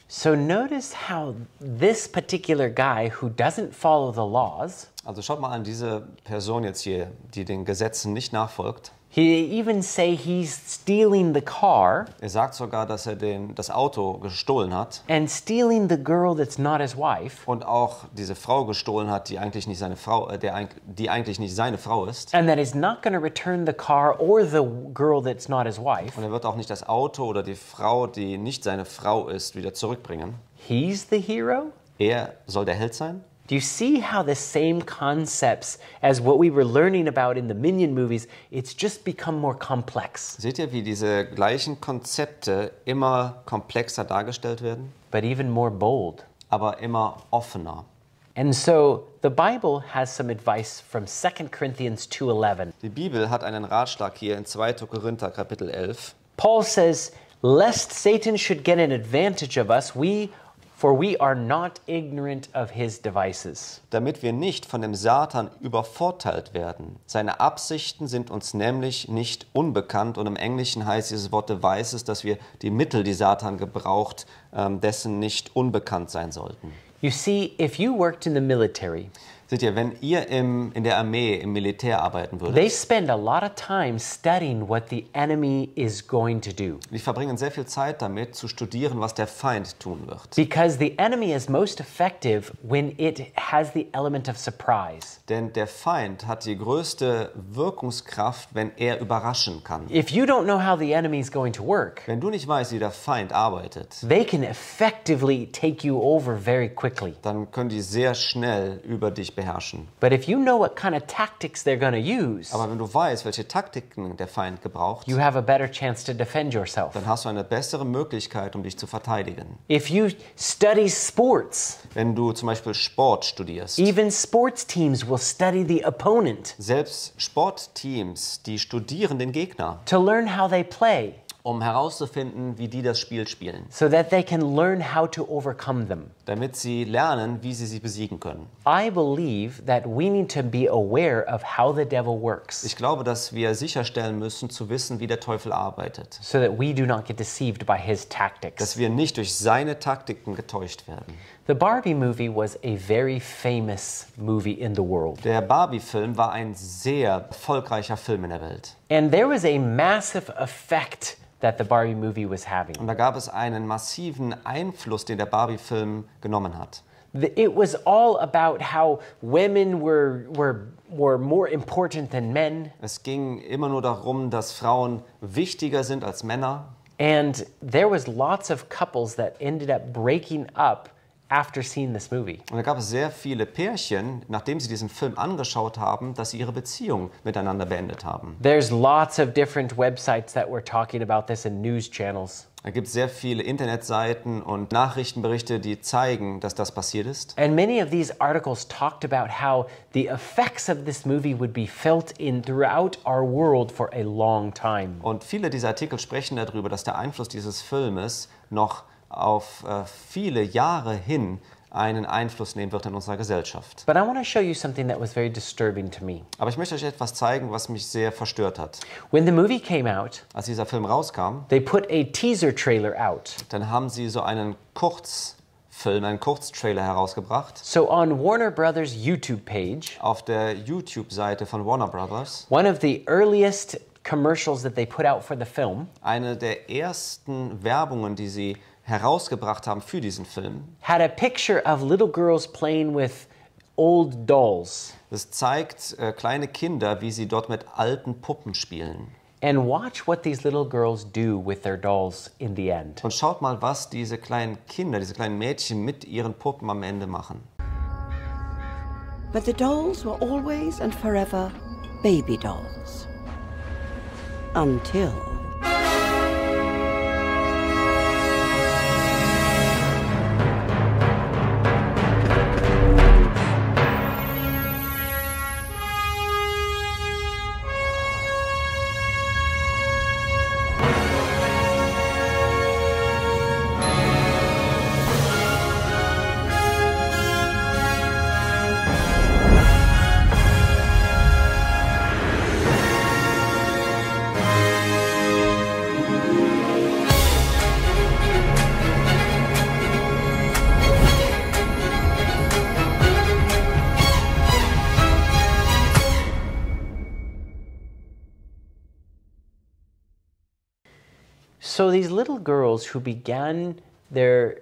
So notice how this particular guy who doesn't follow the laws. Also schaut mal an diese Person jetzt hier, die den Gesetzen nicht nachfolgt. He even say he's stealing the car. Er sagt sogar, dass er das Auto gestohlen hat. And stealing the girl that's not his wife. Und auch diese Frau gestohlen hat, die eigentlich nicht seine Frau, die eigentlich nicht seine Frau ist. And that he's not going to return the car or the girl that's not his wife. Und er wird auch nicht das Auto oder die Frau, die nicht seine Frau ist, wieder zurückbringen. He's the hero? Er soll der Held sein? Do you see how the same concepts as what we were learning about in the Minion movies, it's just become more complex? Seht ihr, wie diese gleichen Konzepte immer komplexer dargestellt werden? But even more bold. Aber immer offener. And so the Bible has some advice from 2 Corinthians 2:11. Die Bibel hat einen Ratschlag hier in 2. Korinther Kapitel 11. Paul says, lest Satan should get an advantage of us, for we are not ignorant of his devices. Damit wir nicht von dem Satan übervorteilt werden. Seine Absichten sind uns nämlich nicht unbekannt und im Englischen heißt dieses Wort devices, dass wir die Mittel, die Satan gebraucht, dessen nicht unbekannt sein sollten. You see, if you worked in the military, seht ihr, wenn ihr in der Armee, im Militär arbeiten würdet, they spend a lot of time studying what the enemy is going to do. Die verbringen sehr viel Zeit damit, zu studieren, was der Feind tun wird. Because the enemy is most effective when it has the element of surprise. Denn der Feind hat die größte Wirkungskraft, wenn er überraschen kann. If you don't know how the enemy is going to work, wenn du nicht weißt, wie der Feind arbeitet, they can effectively take you over very quickly. Dann können die sehr schnell über dich beherrschen. But if you know what kind of tactics they're going to use, aber wenn du weißt, welche Taktiken der Feind gebraucht, you have a better chance to defend yourself. Dann hast du eine bessere Möglichkeit, um dich zu verteidigen. If you study sports, wenn du zum Beispiel Sport studierst, even sports teams will study the opponent. Selbst Sportteams, die studieren den Gegner, to learn how they play. Um herauszufinden, wie die das Spiel spielen. So that they can learn how to overcome them. Damit sie lernen, wie sie besiegen können. I believe that we need to be aware of how the devil works. Ich glaube, dass wir sicherstellen müssen, zu wissen, wie der Teufel arbeitet. So that we do not get deceived by his tactics. Dass wir nicht durch seine Taktiken getäuscht werden. The Barbie movie was a very famous movie in the world. Der Barbie-Film war ein sehr erfolgreicher Film in der Welt. And there was a massive effect that the Barbie movie was having. Und da gab es einen massiven Einfluss, den der Barbie-Film genommen hat. It was all about how women were more important than men. Es ging immer nur darum, dass Frauen wichtiger sind als Männer. And there was lots of couples that ended up breaking up after seeing this movie. Und da gab es sehr viele Pärchen, nachdem sie diesen Film angeschaut haben, dass sie ihre Beziehung miteinander beendet haben. There's lots of different websites that were talking about this and news channels. Da gibt es sehr viele Internetseiten und Nachrichtenberichte, die zeigen, dass das passiert ist. And many of these articles talked about how the effects of this movie would be felt throughout our world for a long time. Und viele dieser Artikel sprechen darüber, dass der Einfluss dieses Filmes noch auf viele Jahre hin einen Einfluss nehmen wird in unserer Gesellschaft. But I want to show you something that was very disturbing to me. Aber ich möchte euch etwas zeigen, was mich sehr verstört hat. When the movie came out, als dieser Film rauskam, they put a teaser trailer out. Dann haben sie so einen Kurzfilm, einen Kurztrailer herausgebracht. So on Warner Brothers YouTube page, auf der YouTube-Seite von Warner Brothers, one of the earliest commercials that they put out for the film, eine der ersten Werbungen, die sie herausgebracht haben für diesen Film, had a picture of little girls playing with old dolls. Es zeigt kleine Kinder, wie sie dort mit alten Puppen spielen. And watch what these little girls do with their dolls in the end. Und schaut mal, was diese kleinen Kinder, diese kleinen Mädchen mit ihren Puppen am Ende machen. But the dolls were always and forever baby dolls. Until... So these little girls who began their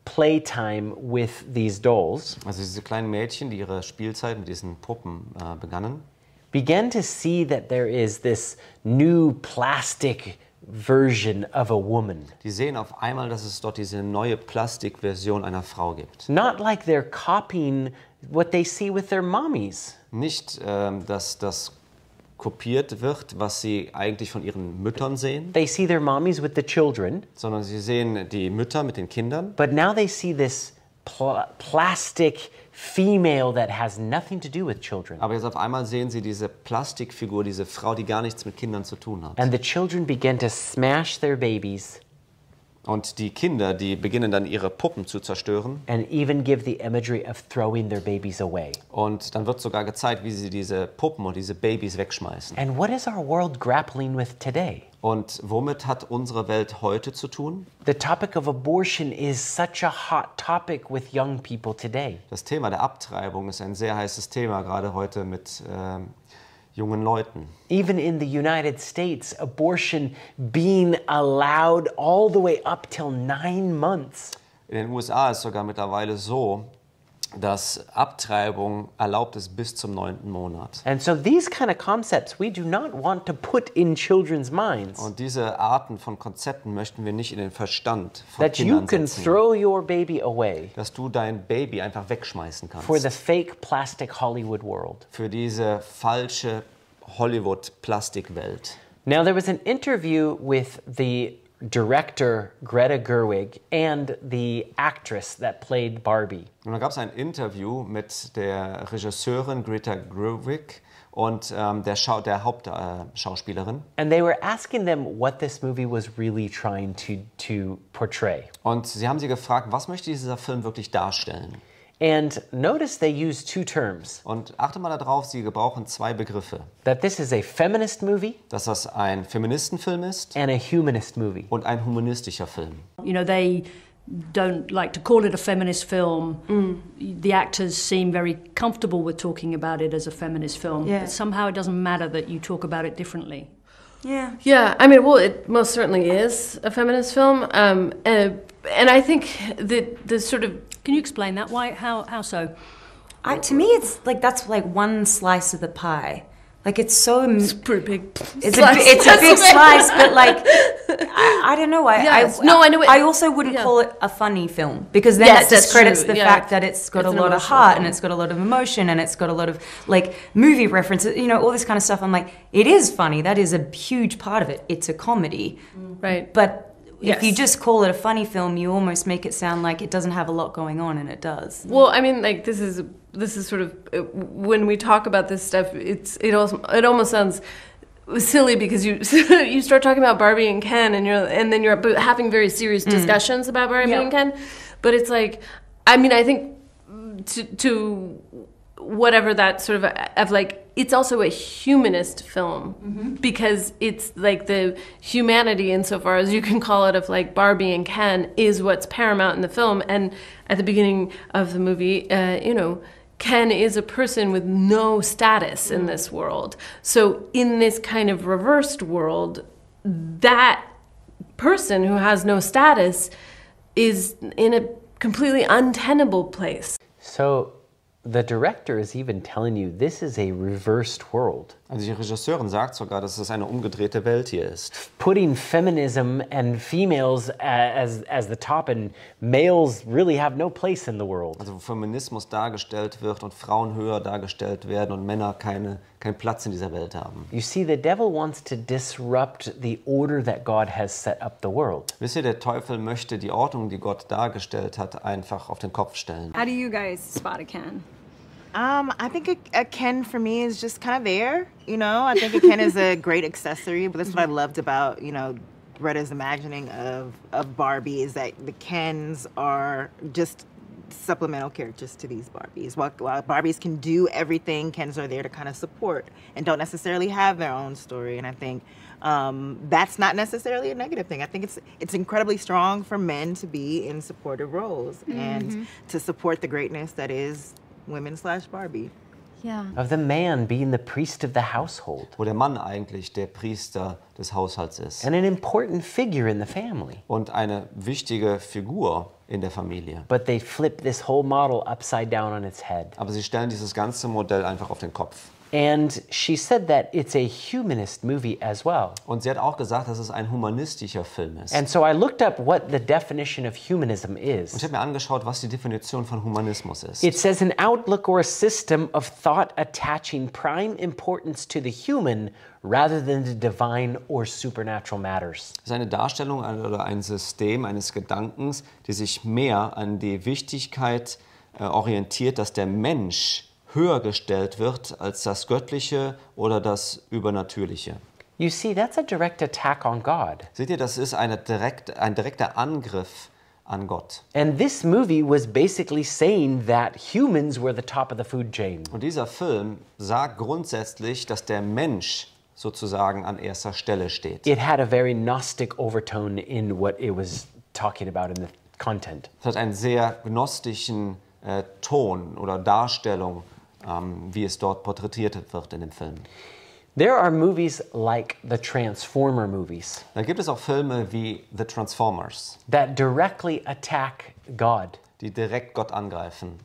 playtime with these dolls, also diese kleinen Mädchen, die ihre Spielzeit mit diesen Puppen begannen, began to see that there is this new plastic version of a woman. Die sehen auf einmal, dass es dort diese neue Plastikversion einer Frau gibt. Not like they're copying what they see with their mommies. Nicht, dass das kopiert wird, was sie eigentlich von ihren Müttern sehen. They see their mommies with the children. Sondern sie sehen die Mütter mit den Kindern. But now they see this plastic female that has nothing to do with children. Aber jetzt auf einmal sehen sie diese Plastikfigur, diese Frau, die gar nichts mit Kindern zu tun hat. And the children begin to smash their babies. Und die Kinder, die beginnen dann ihre Puppen zu zerstören. And even give the imagery of throwing their babies away. Und dann wird sogar gezeigt, wie sie diese Puppen und diese Babys wegschmeißen. And what is our world grappling with today? Und womit hat unsere Welt heute zu tun? The topic of abortion is such a hot topic with young people today. Das Thema der Abtreibung ist ein sehr heißes Thema, gerade heute mit jungen Leuten. Even in the United States, abortion being allowed all the way up till 9 months. In den USA ist sogar mittlerweile so, dass Abtreibung erlaubt ist bis zum 9. Monat. And so these kind of concepts we do not want to put in children's minds. Und diese Arten von Konzepten möchten wir nicht in den Verstand von That Kindern you can setzen. throw your baby away Dass du dein Baby einfach wegschmeißen kannst. for the fake plastic Hollywood world. Für diese falsche Hollywood-Plastikwelt. Now there was an interview with the director Greta Gerwig and the actress that played Barbie. Und dann gab es ein Interview mit der Regisseurin Greta Gerwig und der Hauptschauspielerin. And they were asking them what this movie was really trying to portray. Und sie haben sie gefragt, was möchte dieser Film wirklich darstellen? And notice they use 2 terms. Und achte mal darauf, sie gebrauchen 2 Begriffe. That this is a feminist movie. Dass das ein Feministenfilm ist. And a humanist movie. Und ein humanistischer Film. You know, they don't like to call it a feminist film. The actors seem very comfortable with talking about it as a feminist film. Yeah. But somehow it doesn't matter that you talk about it differently. Yeah. Yeah, I mean, well, it most certainly is a feminist film. And I think that the sort of... Can you explain that? Why? How so? To me, it's like that's like one slice of the pie. Like it's so... It's pretty big. It's a big slice, but like, I don't know. I also wouldn't call it a funny film because then that discredits the fact that it's got a lot of heart and it's got a lot of emotion and it's got a lot of like movie references, you know, all this kind of stuff. I'm like, it is funny. That is a huge part of it. It's a comedy. Right. But if you just call it a funny film, you almost make it sound like it doesn't have a lot going on, and it does. Well, I mean, like this is sort of when we talk about this stuff, it almost sounds silly because you start talking about Barbie and Ken, and then you're having very serious discussions about Barbie and Ken, but it's like, I mean, I think to whatever that sort of like, it's also a humanist film because it's like the humanity, insofar as you can call it, of like Barbie and Ken is what's paramount in the film. And at the beginning of the movie, you know, Ken is a person with no status in this world. So in this kind of reversed world, that person who has no status is in a completely untenable place. So the director is even telling you this is a reversed world. Also die Regisseurin sagt sogar, dass es eine umgedrehte Welt hier ist. Putting feminism and females as the top and males really have no place in the world. Also wo Feminismus dargestellt wird und Frauen höher dargestellt werden und Männer keinen Platz in dieser Welt haben. You see, the devil wants to disrupt the order that God has set up the world. Wisst ihr, der Teufel möchte die Ordnung, die Gott dargestellt hat, einfach auf den Kopf stellen. How do you guys spot a Ken? I think a Ken for me is just kind of there, you know. I think a Ken is a great accessory, but that's what I loved about, you know, Greta's imagining of Barbie is that the Kens are just supplemental characters to these Barbies. While Barbies can do everything, Kens are there to kind of support and don't necessarily have their own story. And I think that's not necessarily a negative thing. I think it's incredibly strong for men to be in supportive roles and to support the greatness that is women/Barbie. Yeah. Of the man being the priest of the household. Wo der Mann eigentlich der Priester des Haushalts ist. And an important figure in the family. Und eine wichtige Figur in der Familie. But they flip this whole model upside down on its head. Aber sie stellen dieses ganze Modell einfach auf den Kopf. And she said that it's a humanist movie as well. Und sie hat auch gesagt, dass es ein humanistischer Film ist. And so I looked up what the definition of humanism is. Und ich habe mir angeschaut, was die Definition von Humanismus ist. It says an outlook or a system of thought attaching prime importance to the human rather than the divine or supernatural matters. Es ist eine Darstellung oder ein System eines Gedankens, die sich mehr an die Wichtigkeit orientiert, dass der Mensch höher gestellt wird als das Göttliche oder das Übernatürliche. You see, that's a direct attack on God. Seht ihr, das ist ein direkter Angriff an Gott. And this movie was basically saying that humans were the top of the food chain. Und dieser Film sagt grundsätzlich, dass der Mensch sozusagen an erster Stelle steht. It had a very Gnostic overtone in what it was talking about in the content. Es hat einen sehr gnostischen Ton oder Darstellung, wie es dort porträtiert wird in dem Film. There are movies like the Transformer movies. Da gibt es auch Filme wie The Transformers, that directly attack God. Die direkt Gott angreifen.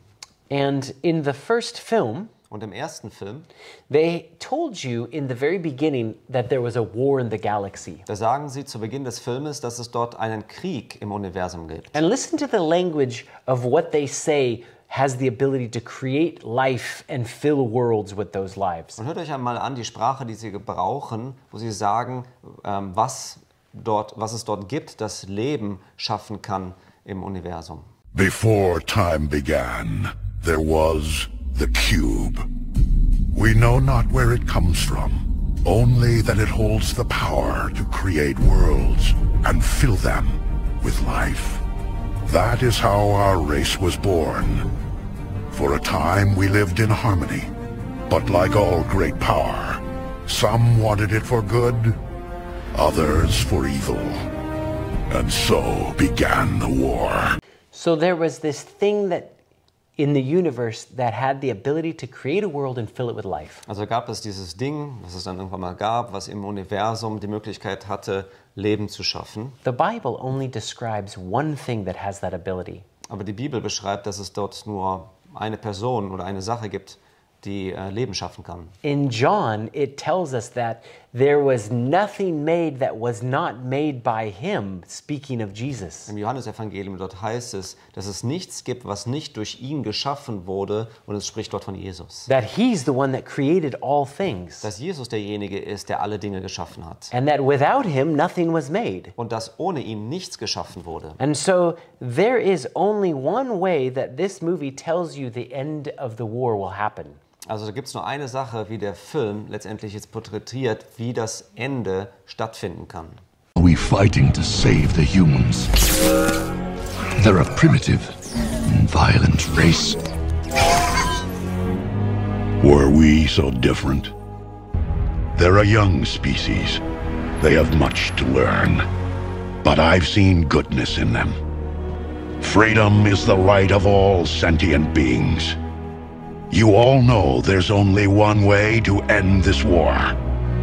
And in the first film, und im ersten Film, they told you in the very beginning that there was a war in the galaxy. Da sagen sie zu Beginn des Filmes, dass es dort einen Krieg im Universum gibt. And listen to the language of what they say has the ability to create life and fill worlds with those lives. Und hört euch einmal an die Sprache, die sie gebrauchen, wo sie sagen, was es dort gibt, das Leben schaffen kann im Universum. Before time began, there was the cube. We know not where it comes from, only that it holds the power to create worlds and fill them with life. That is how our race was born. For a time we lived in harmony, but like all great power, some wanted it for good, others for evil. And so began the war. So there was this thing that in the universe that had the ability to create a world and fill it with life. Also gab es dieses Ding, was es dann irgendwann mal gab, was im Universum die Möglichkeit hatte, Leben zu schaffen. The Bible only describes one thing that has that ability. Aber die Bibel beschreibt, dass es dort nur eine Person oder eine Sache gibt, die Leben schaffen kann. In John, it tells us that there was nothing made that was not made by him, speaking of Jesus. Im Johannesevangelium dort heißt es, dass es nichts gibt, was nicht durch ihn geschaffen wurde, und es spricht dort von Jesus. That he's the one that created all things. Dass Jesus derjenige ist, der alle Dinge geschaffen hat. And that without him nothing was made. Und dass ohne ihn nichts geschaffen wurde. And so there is only one way that this movie tells you the end of the war will happen. Also da gibt es nur eine Sache, wie der Film letztendlich jetzt porträtiert, wie das Ende stattfinden kann. Are we fighting to save the humans? They're a primitive and violent race. Were we so different? They're a young species. They have much to learn. But I've seen goodness in them. Freedom is the right of all sentient beings. You all know there's only one way to end this war.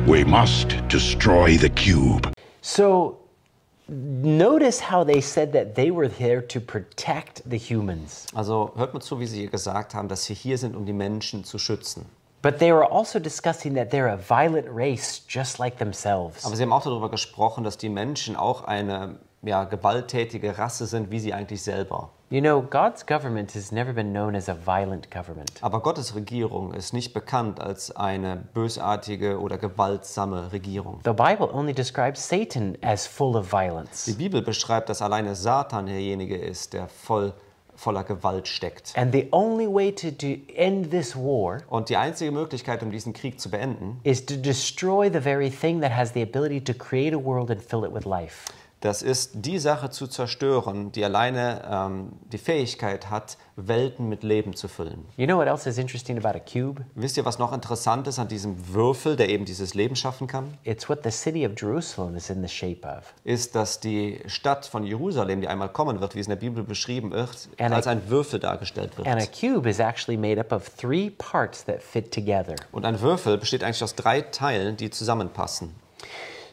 We must destroy the cube. So, notice how they said that they were there to protect the humans. Also hört mal zu, wie sie gesagt haben, dass sie hier sind, um die Menschen zu schützen. But they were also discussing that they're a violent race, just like themselves. Aber sie haben auch darüber gesprochen, dass die Menschen auch eine gewalttätige Rasse sind, wie sie eigentlich selber. You know, God's government has never been known as a violent government. Aber Gottes Regierung ist nicht bekannt als eine bösartige oder gewaltsame Regierung. The Bible only describes Satan as full of violence. Die Bibel beschreibt, dass alleine Satan derjenige ist, der voller Gewalt steckt. And the only way to end this war und die einzige Möglichkeit, um diesen Krieg zu beenden, is to destroy the very thing that has the ability to create a world and fill it with life. Das ist die Sache zu zerstören, die alleine die Fähigkeit hat, Welten mit Leben zu füllen. You know what else is interesting about a cube? Wisst ihr, was noch interessant ist an diesem Würfel, der eben dieses Leben schaffen kann? It's what the city of Jerusalem is in the shape of. Ist, dass die Stadt von Jerusalem, die einmal kommen wird, wie es in der Bibel beschrieben wird, als ein Würfel dargestellt wird. And a cube is actually made up of 3 parts that fit together. Und ein Würfel besteht eigentlich aus 3 Teilen, die zusammenpassen.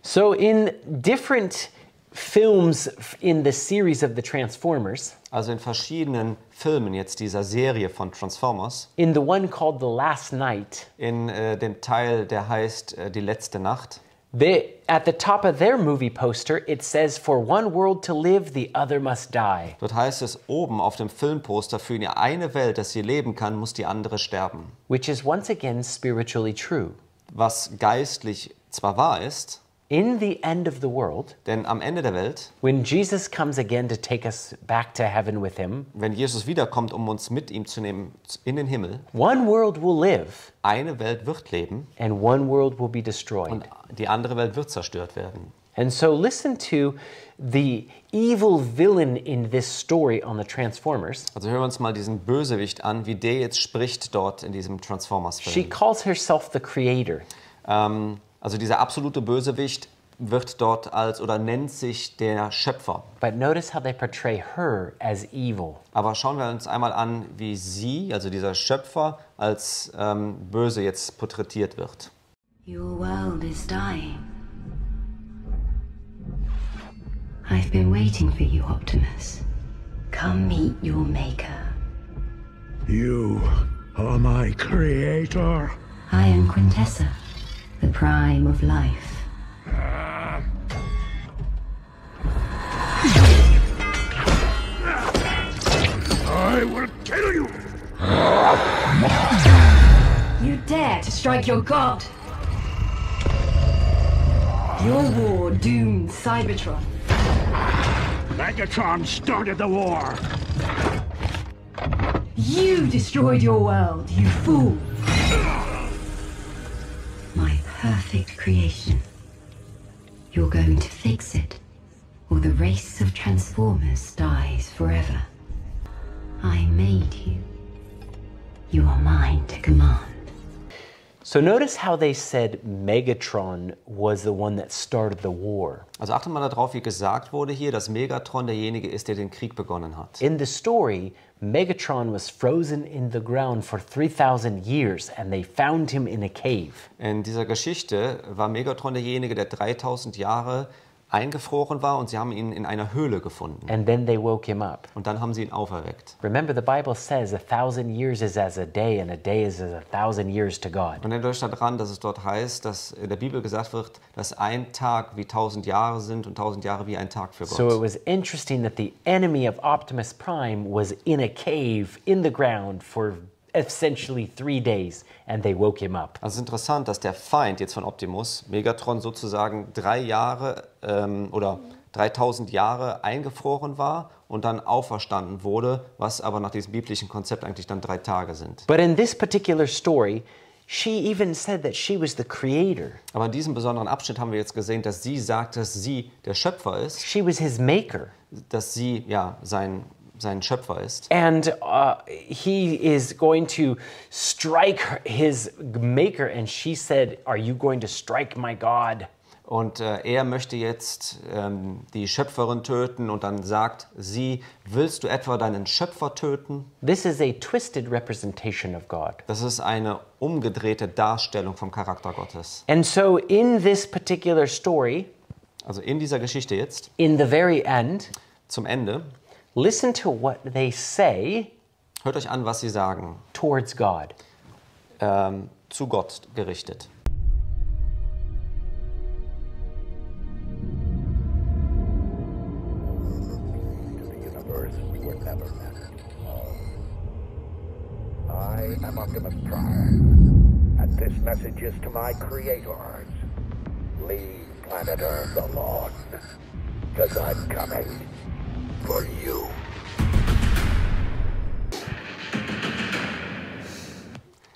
So in different films in the series of the Transformers. Also in verschiedenen Filmen jetzt dieser Serie von Transformers. In the one called The Last Night. In dem Teil, der heißt Die letzte Nacht. At the top of their movie poster, it says, "For one world to live, the other must die." Dort heißt es oben auf dem Filmposter, für eine Welt, dass sie leben kann, muss die andere sterben. Which is once again spiritually true. Was geistlich zwar wahr ist, In the end of the world, denn am Ende der Welt, when Jesus comes again to take us back to heaven with him, wenn Jesus wiederkommt, um uns mit ihm zu nehmen in den Himmel, one world will live, eine Welt wird leben, and one world will be destroyed. Und die andere Welt wird zerstört werden. And so listen to the evil villain in this story on the Transformers. Also hören wir uns mal diesen Bösewicht an, wie der jetzt spricht dort in diesem Transformers-Film. She calls herself the creator. Also dieser absolute Bösewicht wird dort als oder nennt sich der Schöpfer. But notice how they portray her as evil. Aber schauen wir uns einmal an, wie sie, also dieser Schöpfer, als böse jetzt porträtiert wird. Your world is dying. I've been waiting for you, Optimus. Come meet your maker. You are my creator. I am Quintessa, the prime of life. I will kill you! You dare to strike your god? Your war doomed Cybertron. Megatron started the war! You destroyed your world, you fool! My perfect creation. You're going to fix it, or the race of Transformers dies forever. I made you. You are mine to command. So notice how they said Megatron was the one that started the war. Also achte mal darauf, wie gesagt wurde hier, dass Megatron derjenige ist, der den Krieg begonnen hat. In the story, Megatron was frozen in the ground for 3,000 years and they found him in a cave. In dieser Geschichte war Megatron derjenige, der 3000 Jahre eingefroren war und sie haben ihn in einer Höhle gefunden. And then they woke him up. Und dann haben sie ihn auferweckt. Remember, the Bible says 1,000 years is as a day and a day is as 1,000 years to God. Und erinnert euch daran, dass es dort heißt, dass in der Bibel gesagt wird, dass ein Tag wie 1000 Jahre sind und 1000 Jahre wie ein Tag für Gott. So it was interesting that the enemy of Optimus Prime was in a cave in the ground for essentially 3 days and they woke him up. Also es ist interessant, dass der Feind jetzt von Optimus, Megatron, sozusagen 3 Jahre oder 3000 Jahre eingefroren war und dann auferstanden wurde, was aber nach diesem biblischen Konzept eigentlich dann 3 Tage sind. But in this particular story, she even said that she was the creator. Aber in diesem besonderen Abschnitt haben wir jetzt gesehen, dass sie sagt, dass sie der Schöpfer ist. She was his maker. Dass sie ja sein Schöpfer ist. And he is going to strike his maker and she said, "Are you going to strike my God?" Und er möchte jetzt die Schöpferin töten und dann sagt sie, willst du etwa deinen Schöpfer töten? This is a twisted representation of God. Das ist eine umgedrehte Darstellung vom Charakter Gottes. And so in this particular story, also in dieser Geschichte jetzt, in the very end, zum Ende, listen to what they say. Hört euch an, was sie sagen. Towards God. Zu Gott gerichtet. I am Optimus Prime, and this message is to my creators. Leave planet Earth alone, because I'm coming for you.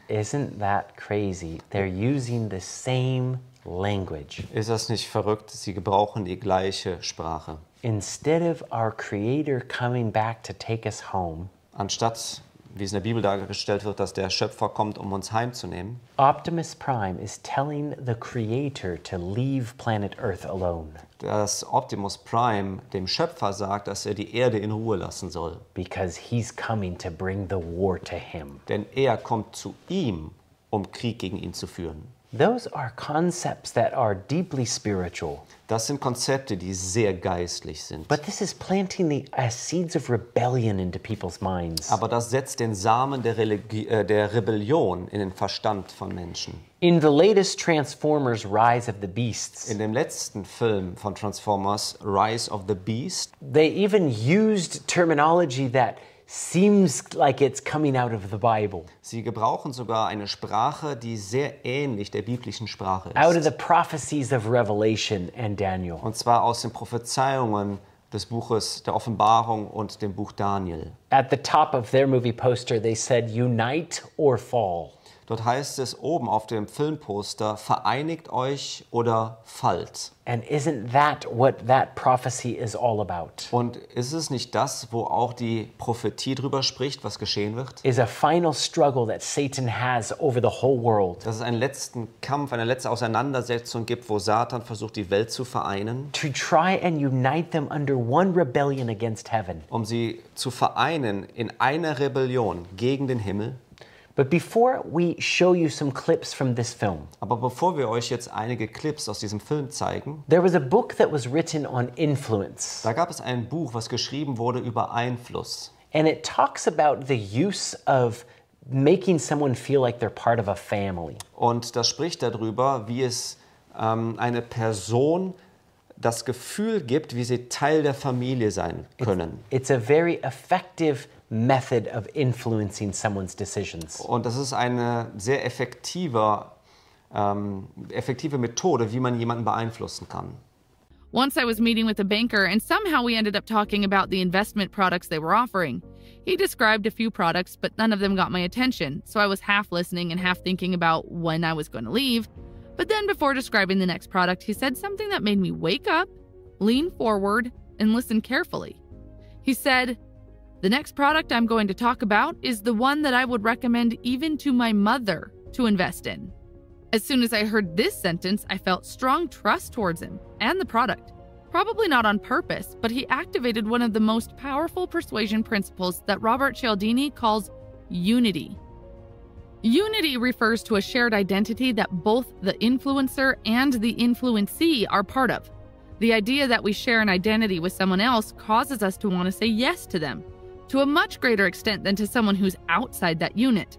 Isn't that crazy? They're using the same language. Ist das nicht verrückt? Sie gebrauchen die gleiche Sprache. Instead of our Creator coming back to take us home, anstatt, wie es in der Bibel dargestellt wird, dass der Schöpfer kommt, um uns heimzunehmen, Optimus Prime is telling the Creator to leave planet Earth alone. Dass Optimus Prime dem Schöpfer sagt, dass er die Erde in Ruhe lassen soll. Because he's coming to bring the war to him. Denn er kommt zu ihm, um Krieg gegen ihn zu führen. Those are concepts that are deeply spiritual. Das sind Konzepte, die sehr geistlich sind. But this is planting the seeds of rebellion into people's minds. Aber das setzt den Samen der Rebellion in den Verstand von Menschen. In the latest Transformers Rise of the Beasts, in dem letzten Film von Transformers Rise of the Beast, they even used terminology that seems like it's coming out of the Bible. Sie gebrauchen sogar eine Sprache, die sehr ähnlich der biblischen Sprache ist. Out of the prophecies of Revelation and Daniel. Und zwar aus den Prophezeiungen des Buches der Offenbarung und dem Buch Daniel. At the top of their movie poster, they said, "Unite or fall." Dort heißt es oben auf dem Filmposter, vereinigt euch oder fallt. And isn't that what that prophecy is all about? Und ist es nicht das, wo auch die Prophetie drüber spricht, was geschehen wird? Is a final struggle that Satan has over the whole world. Dass es einen letzten Kampf, eine letzte Auseinandersetzung gibt, wo Satan versucht, die Welt zu vereinen. To try and unite them under one rebellion against heaven. Um sie zu vereinen in einer Rebellion gegen den Himmel. But before we show you some clips from this film, aber bevor wir euch jetzt einige Clips aus diesem Film zeigen, there was a book that was written on influence. Da gab es ein Buch, was geschrieben wurde über Einfluss. And it talks about the use of making someone feel like they're part of a family. Und das spricht darüber, wie es eine Person das Gefühl gibt, wie sie Teil der Familie sein können. It's a very effective method of influencing someone's decisions. Und das ist eine sehr effektive Methode, wie man jemanden beeinflussen kann. Once I was meeting with a banker and somehow we ended up talking about the investment products they were offering. He described a few products, but none of them got my attention, so I was half listening and half thinking about when I was going to leave. But then before describing the next product, he said something that made me wake up, lean forward, and listen carefully. He said, "The next product I'm going to talk about is the one that I would recommend even to my mother to invest in." As soon as I heard this sentence, I felt strong trust towards him and the product. Probably not on purpose, but he activated one of the most powerful persuasion principles that Robert Cialdini calls unity. Unity refers to a shared identity that both the influencer and the influencee are part of. The idea that we share an identity with someone else causes us to want to say yes to them, to a much greater extent than to someone who's outside that unit.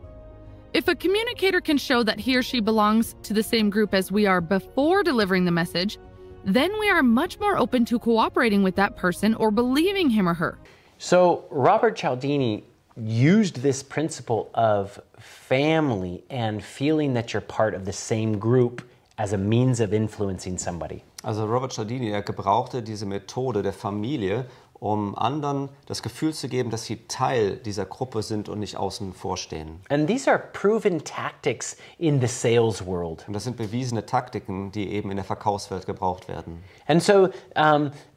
If a communicator can show that he or she belongs to the same group as we are before delivering the message, then we are much more open to cooperating with that person or believing him or her. So Robert Cialdini used this principle of family and feeling that you're part of the same group as a means of influencing somebody. Also Robert Cialdini, gebrauchte diese Methode der Familie, um anderen das Gefühl zu geben, dass sie Teil dieser Gruppe sind und nicht außen vor stehen. And these are proven tactics in the sales world. Und das sind bewiesene Taktiken, die eben in der Verkaufswelt gebraucht werden. And so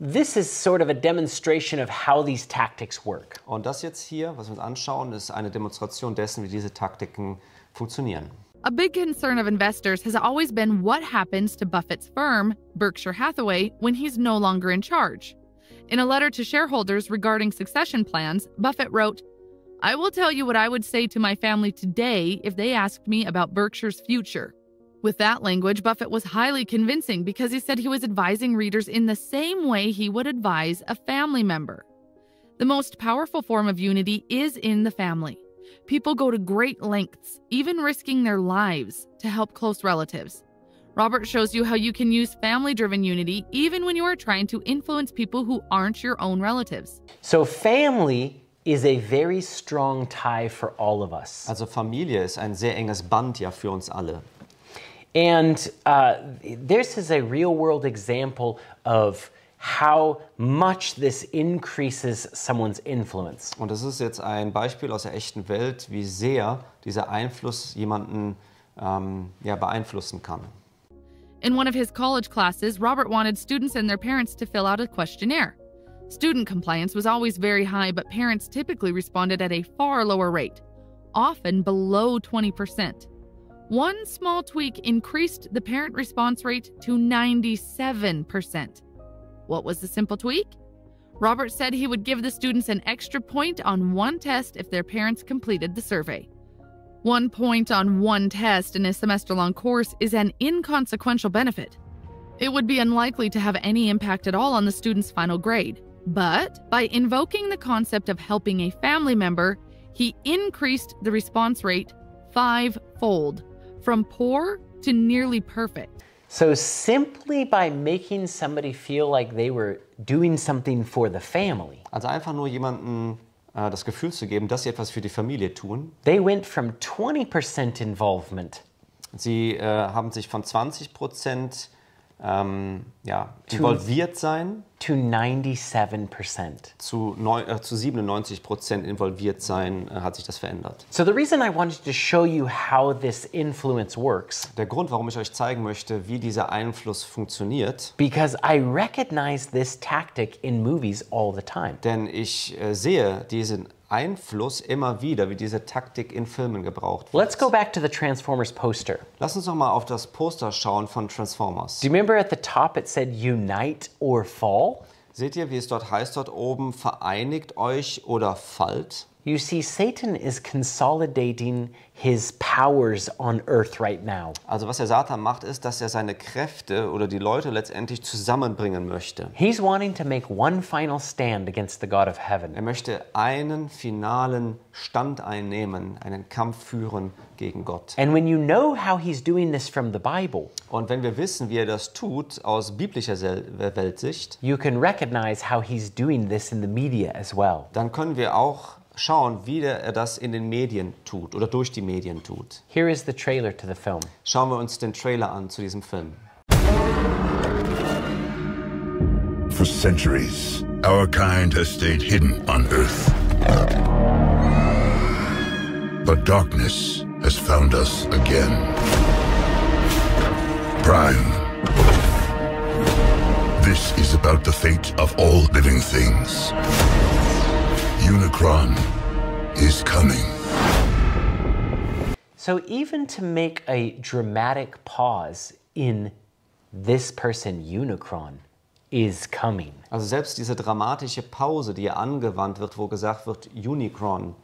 this is sort of a demonstration of how these tactics work. Und das jetzt hier, was wir uns anschauen, ist eine Demonstration dessen, wie diese Taktiken funktionieren. A big concern of investors has always been what happens to Buffett's firm, Berkshire Hathaway, when he's no longer in charge. In a letter to shareholders regarding succession plans, Buffett wrote, "I will tell you what I would say to my family today if they asked me about Berkshire's future." With that language, Buffett was highly convincing because he said he was advising readers in the same way he would advise a family member. The most powerful form of unity is in the family. People go to great lengths, even risking their lives, to help close relatives. Robert shows you how you can use family-driven unity even when you are trying to influence people who aren't your own relatives. So family is a very strong tie for all of us. Also Familie ist ein sehr enges Band ja für uns alle. And this is a real-world example of how much this increases someone's influence. Und das ist jetzt ein Beispiel aus der echten Welt, wie sehr dieser Einfluss jemanden beeinflussen kann. In one of his college classes, Robert wanted students and their parents to fill out a questionnaire. Student compliance was always very high, but parents typically responded at a far lower rate, often below 20%. One small tweak increased the parent response rate to 97%. What was the simple tweak? Robert said he would give the students an extra point on one test if their parents completed the survey. 1 point on one test in a semester-long course is an inconsequential benefit. It would be unlikely to have any impact at all on the student's final grade. But by invoking the concept of helping a family member, he increased the response rate 5-fold, from poor to nearly perfect. So simply by making somebody feel like they were doing something for the family. Also einfach nur jemanden das Gefühl zu geben, dass sie etwas für die Familie tun. They went from 20% involvement. Sie haben sich von 20% involviert sein to 97%. Zu 97% involviert sein hat sich das verändert. So the reason I wanted to show you how this influence works. Der Grund, warum ich euch zeigen möchte, wie dieser Einfluss funktioniert. Because I recognize this tactic in movies all the time. Denn ich sehe diesen Einfluss immer wieder, wie diese Taktik in Filmen gebraucht wird. Let's go back to the Transformers poster. Lass uns noch mal auf das Poster schauen von Transformers. Do you remember at the top it said unite or fall? Seht ihr, wie es dort heißt, dort oben, vereinigt euch oder fallt? You see, Satan is consolidating his powers on earth right now. Also was der Satan macht, ist, dass er seine Kräfte oder die Leute letztendlich zusammenbringen möchte. He's wanting to make one final stand against the God of heaven. Er möchte einen finalen Stand einnehmen, einen Kampf führen gegen Gott. And when you know how he's doing this from the Bible, und wenn wir wissen, wie er das tut aus biblischer Weltsicht, you can recognize how he's doing this in the media as well. Dann können wir auch schauen, wie er das in den Medien tut oder durch die Medien tut. Here is the trailer to the film. Schauen wir uns den Trailer an zu diesem Film. For centuries, our kind has stayed hidden on Earth. But darkness has found us again. Prime. This is about the fate of all living things. Unicron is coming. So even to make a dramatic pause in this person, Unicron, is coming. Also selbst diese dramatische Pause, die hier angewandt wird, wo gesagt wird, Unicron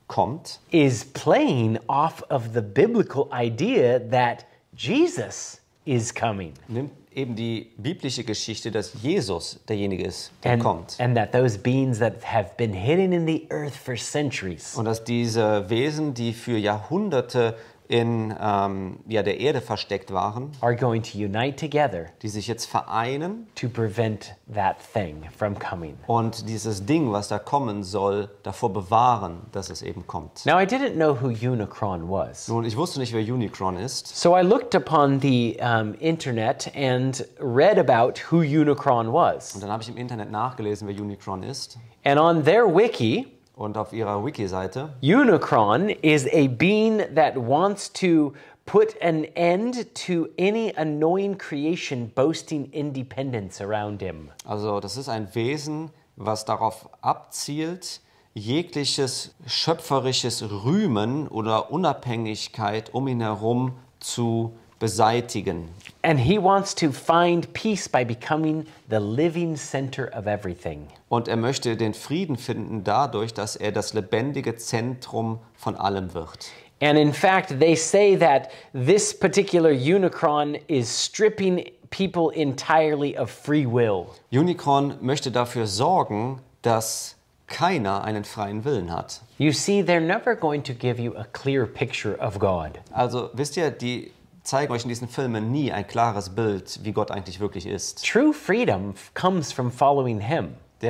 kommt, is playing off of the biblical idea that Jesus is coming. Nimmt eben die biblische Geschichte, dass Jesus derjenige ist, der kommt. And that those beings that have been hidden in the earth for centuries. Und dass diese Wesen, die für Jahrhunderte in der Erde versteckt waren, are going to unite together, die sich jetzt vereinen, to prevent that thing from coming. Und dieses Ding, was da kommen soll, davor bewahren, dass es eben kommt. Now I didn't know who Unicron was. Nun, ich wusste nicht, wer Unicron ist. So I looked upon the internet and read about who Unicron was. Und dann habe ich im Internet nachgelesen, wer Unicron ist. And on their wiki, und auf ihrer Wiki-Seite, Unicron is a being that wants to put an end to any annoying creation boasting independence around him. Also, das ist ein Wesen, was darauf abzielt, jegliches schöpferisches Rühmen oder Unabhängigkeit um ihn herum zu beseitigen. And he wants to find peace by becoming the living center of everything. Und er möchte den Frieden finden dadurch, dass er das lebendige Zentrum von allem wird. And in fact, they say that this particular Unicron is stripping people entirely of free will. Unicron möchte dafür sorgen, dass keiner einen freien Willen hat. You see, they're never going to give you a clear picture of God. Also, wisst ihr, die zeigen euch in diesen Filmen nie ein klares Bild, wie Gott eigentlich wirklich ist. True freedom comes from following him. Die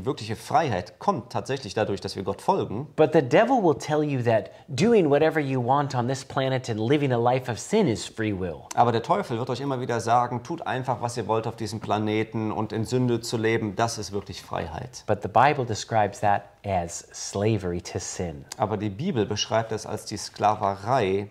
wirkliche Freiheit kommt tatsächlich dadurch, dass wir Gott folgen. But the devil will tell you that doing whatever you want on this planet and living a life of sin is free will. Aber der Teufel wird euch immer wieder sagen, tut einfach, was ihr wollt auf diesem Planeten und in Sünde zu leben, das ist wirklich Freiheit. But the Bible describes that as slavery to sin. Aber die Bibel beschreibt es als die Sklaverei,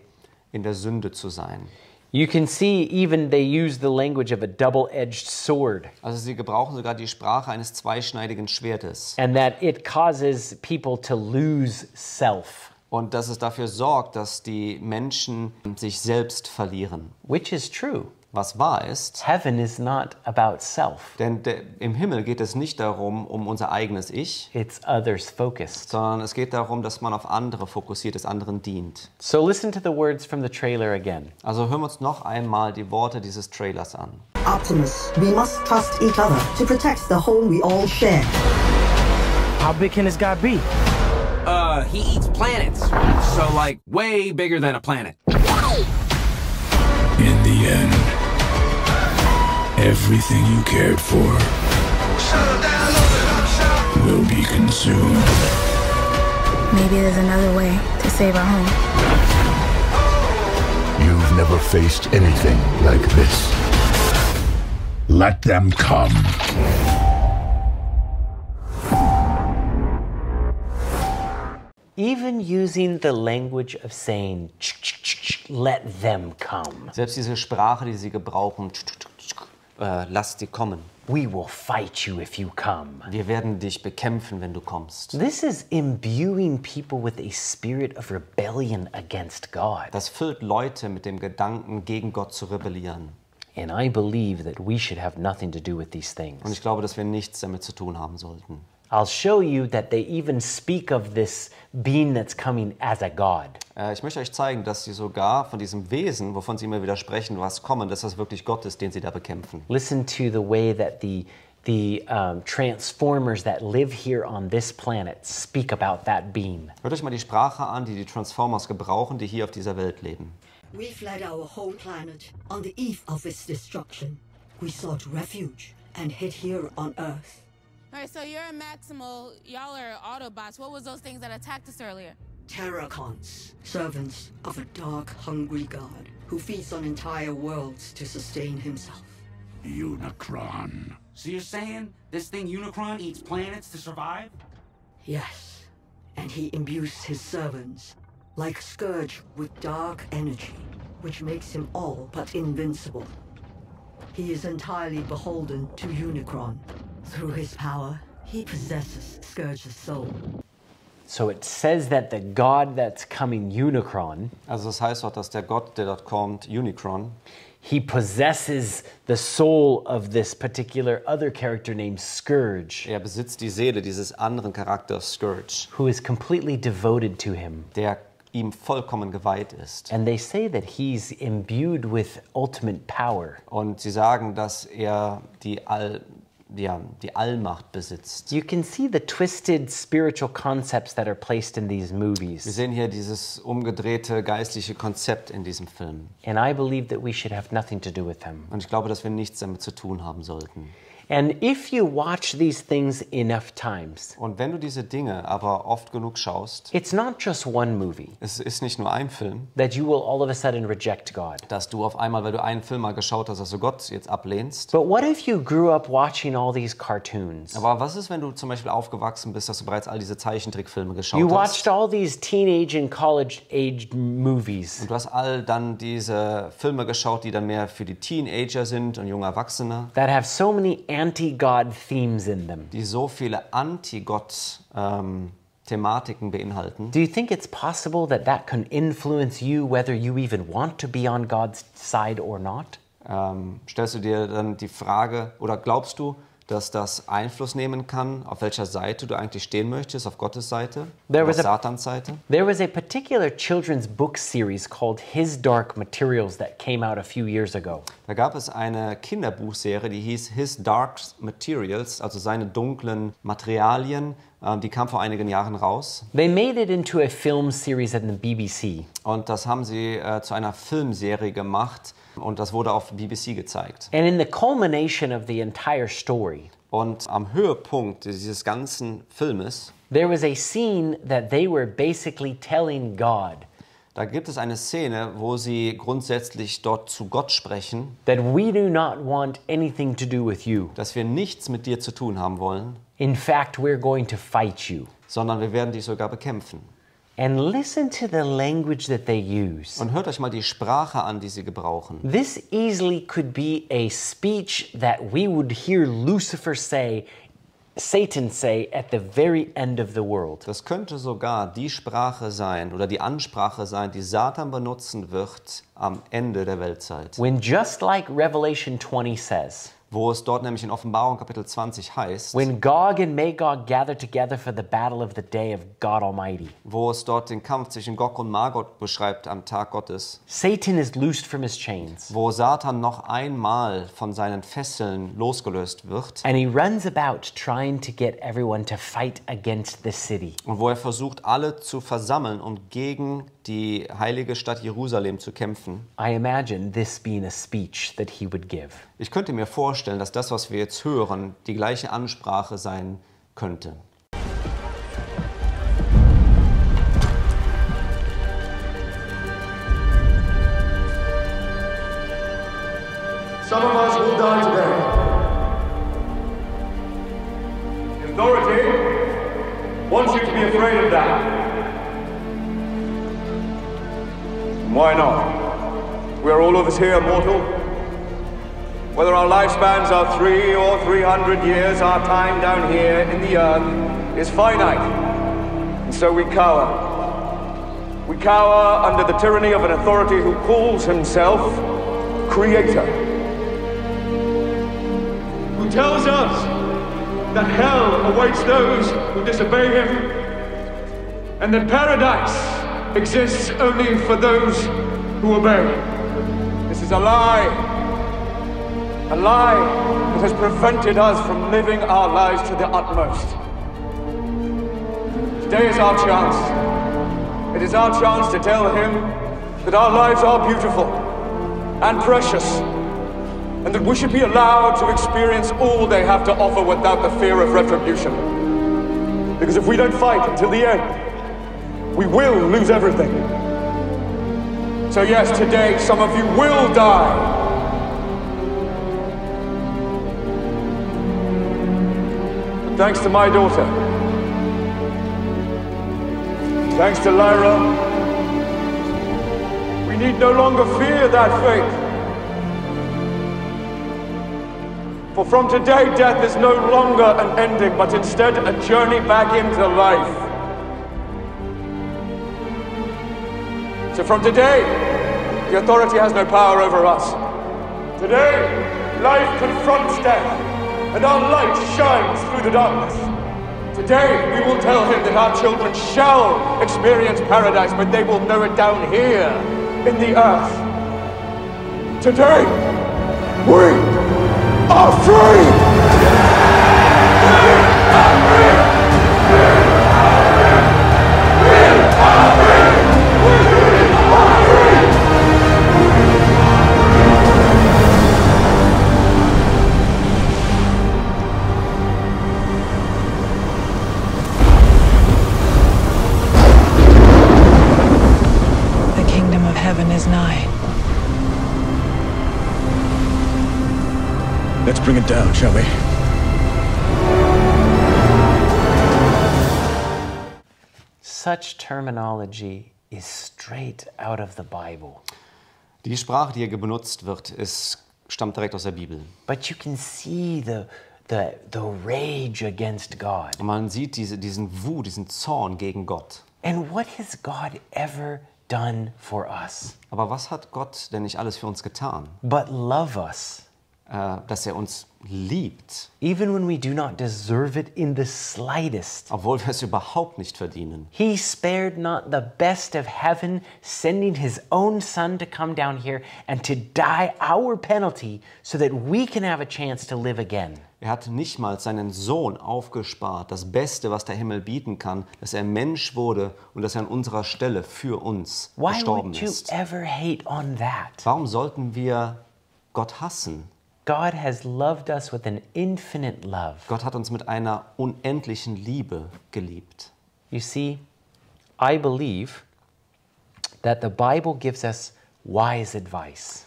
in der Sünde zu sein. You can see even they use the language of a double-edged sword. Also sie gebrauchen sogar die Sprache eines zweischneidigen Schwertes. And that it causes people to lose self. Und dass es dafür sorgt, dass die Menschen sich selbst verlieren. Which is true. Was wahr ist. Heaven is not about self. Denn im Himmel geht es nicht darum, um unser eigenes Ich. It's others focused. Sondern es geht darum, dass man auf andere fokussiert ist, anderen dient. So listen to the words from the trailer again. Also hören wir uns noch einmal die Worte dieses Trailers an. Optimus, we must trust each other to protect the home we all share. How big can this guy be? He eats planets. So like way bigger than a planet. In the end, everything you cared for will be consumed. soon. Maybe there's another way to save our home. You've never faced anything like this. Let them come. Even using the language of saying, let them come. Selbst diese Sprache, die sie gebrauchen, lass sie kommen. We will fight you if you come. Wir werden dich bekämpfen, wenn du kommst. This is imbuing people with a spirit of rebellion against God. Das füllt Leute mit dem Gedanken, gegen Gott zu rebellieren. And I believe that we should have nothing to do with these things. Und ich glaube, dass wir nichts damit zu tun haben sollten. I'll show you that they even speak of this being that's coming as a God. Ich möchte euch zeigen, dass sie sogar von diesem Wesen, wovon sie immer wieder sprechen, was kommen, dass das wirklich Gott ist, den sie da bekämpfen. Listen to the way that the transformers that live here on this planet speak about that being. Hört euch mal die Sprache an, die die Transformers gebrauchen, die hier auf dieser Welt leben. We fled our home planet on the eve of its destruction. We sought refuge and hid here on Earth. Alright, so you're a Maximal, y'all are Autobots. What was those things that attacked us earlier? Terracons, servants of a dark, hungry god who feeds on entire worlds to sustain himself. Unicron. So you're saying this thing Unicron eats planets to survive? Yes, and he imbues his servants like Scourge with dark energy, which makes him all but invincible. He is entirely beholden to Unicron. Through his power, he possesses Scourge's soul. So it says that the God that's coming, Unicron, also das heißt auch, dass der Gott, der dort kommt, Unicron, he possesses the soul of this particular other character named Scourge. Er besitzt die Seele dieses anderen Charakters Scourge, who is completely devoted to him. Der ihm vollkommen geweiht ist. And they say that he's imbued with ultimate power. Und sie sagen, dass er die Allmacht besitzt. You can see the twisted spiritual concepts that are placed in these movies. Wir sehen hier dieses umgedrehte geistliche Konzept in diesem Film. And I believe that we should have nothing to do with them. Und ich glaube, dass wir nichts damit zu tun haben sollten. And if you watch these things enough times, und wenn du diese Dinge aber oft genug schaust, it's not just one movie. Es ist nicht nur ein Film, that you will all of a sudden reject God. Dass du auf einmal, weil du einen Film mal geschaut hast, dass du Gott jetzt ablehnst. But what if you grew up watching all these cartoons? Aber was ist, wenn du zum Beispiel aufgewachsen bist, dass du bereits all diese Zeichentrickfilme geschaut you hast? Watched all these teenage and college-aged movies. Und du hast all dann diese Filme geschaut, die dann mehr für die Teenager sind und junge Erwachsene. That have so many anti-God themes in them. Die so viele Anti-Gott Thematiken beinhalten. Do you think it's possible that that can influence you whether you even want to be on God's side or not? Stellst du dir dann die Frage, oder glaubst du, dass das Einfluss nehmen kann, auf welcher Seite du eigentlich stehen möchtest, auf Gottes Seite, auf Satans Seite? There was a particular children's book series called His Dark Materials that came out a few years ago. Da gab es eine Kinderbuchserie, die hieß His Dark Materials, also seine dunklen Materialien. Die kam vor einigen Jahren raus. They made it into a film series at the BBC. Und das haben sie zu einer Filmserie gemacht. Und das wurde auf BBC gezeigt. And in the culmination of the entire story, und am Höhepunkt dieses ganzen Filmes, there was a scene that they were basically telling God. Da gibt es eine Szene, wo sie grundsätzlich dort zu Gott sprechen, that we do not want anything to do with you. Dass wir nichts mit dir zu tun haben wollen. In fact, we're going to fight you. Sondern wir werden dich sogar bekämpfen. And listen to the language that they use. Und hört euch mal die Sprache an, die sie gebrauchen. This easily could be a speech that we would hear Lucifer say, Satan say at the very end of the world. Das könnte sogar die Sprache sein oder die Ansprache sein, die Satan benutzen wird am Ende der Weltzeit. When just like Revelation 20 says, wo es dort nämlich in Offenbarung Kapitel 20 heißt, when Gog and Magog gather together for the battle of the day of God Almighty, wo es dort den Kampf zwischen Gog und Magog beschreibt am Tag Gottes, Satan is loosed from his chains, wo Satan noch einmal von seinen Fesseln losgelöst wird, and he runs about trying to get everyone to fight against the city, und wo er versucht, alle zu versammeln und gegen die heilige Stadt Jerusalem zu kämpfen. I imagine this being a speech that he would give. Ich könnte mir vorstellen, dass das, was wir jetzt hören, die gleiche Ansprache sein könnte. Some of us will die today. Authority wants you to be afraid of that. Why not? We are all of us here mortal. Whether our lifespans are 300 or 300 years, our time down here in the earth is finite. And so we cower. We cower under the tyranny of an authority who calls himself Creator. Who tells us that hell awaits those who disobey him, and that paradise exists only for those who obey. This is a lie that has prevented us from living our lives to the utmost. Today is our chance. It is our chance to tell him that our lives are beautiful and precious, and that we should be allowed to experience all they have to offer without the fear of retribution. Because if we don't fight until the end, we will lose everything. So yes, today some of you will die. But thanks to my daughter, thanks to Lyra, we need no longer fear that fate. For from today, death is no longer an ending, but instead a journey back into life. So from today, the authority has no power over us. Today, life confronts death, and our light shines through the darkness. Today, we will tell him that our children shall experience paradise, but they will know it down here in the earth. Today, we are free! The kingdom of heaven is nigh. Let's bring it down, shall we? Such terminology is straight out of the Bible. Die Sprache, die hier benutzt wird, stammt direkt aus der Bibel. But you can see the rage against God. Und man sieht diesen Wut, diesen Zorn gegen Gott. And what has God ever done for us? Aber was hat Gott denn nicht alles für uns getan? But love us. Dass er uns liebt. Even when we do not deserve it in the slightest. Obwohl wir es überhaupt nicht verdienen. He spared not the best of heaven, sending his own son to come down here and to die our penalty so that we can have a chance to live again. Er hat nicht mal seinen Sohn aufgespart, das Beste, was der Himmel bieten kann, dass er Mensch wurde und dass er an unserer Stelle für uns gestorben ist. Why would you ever hate on that? Warum sollten wir Gott hassen? God has loved us with an infinite love. Gott hat uns mit einer unendlichen Liebe geliebt. You see, I believe that the Bible gives us wise advice.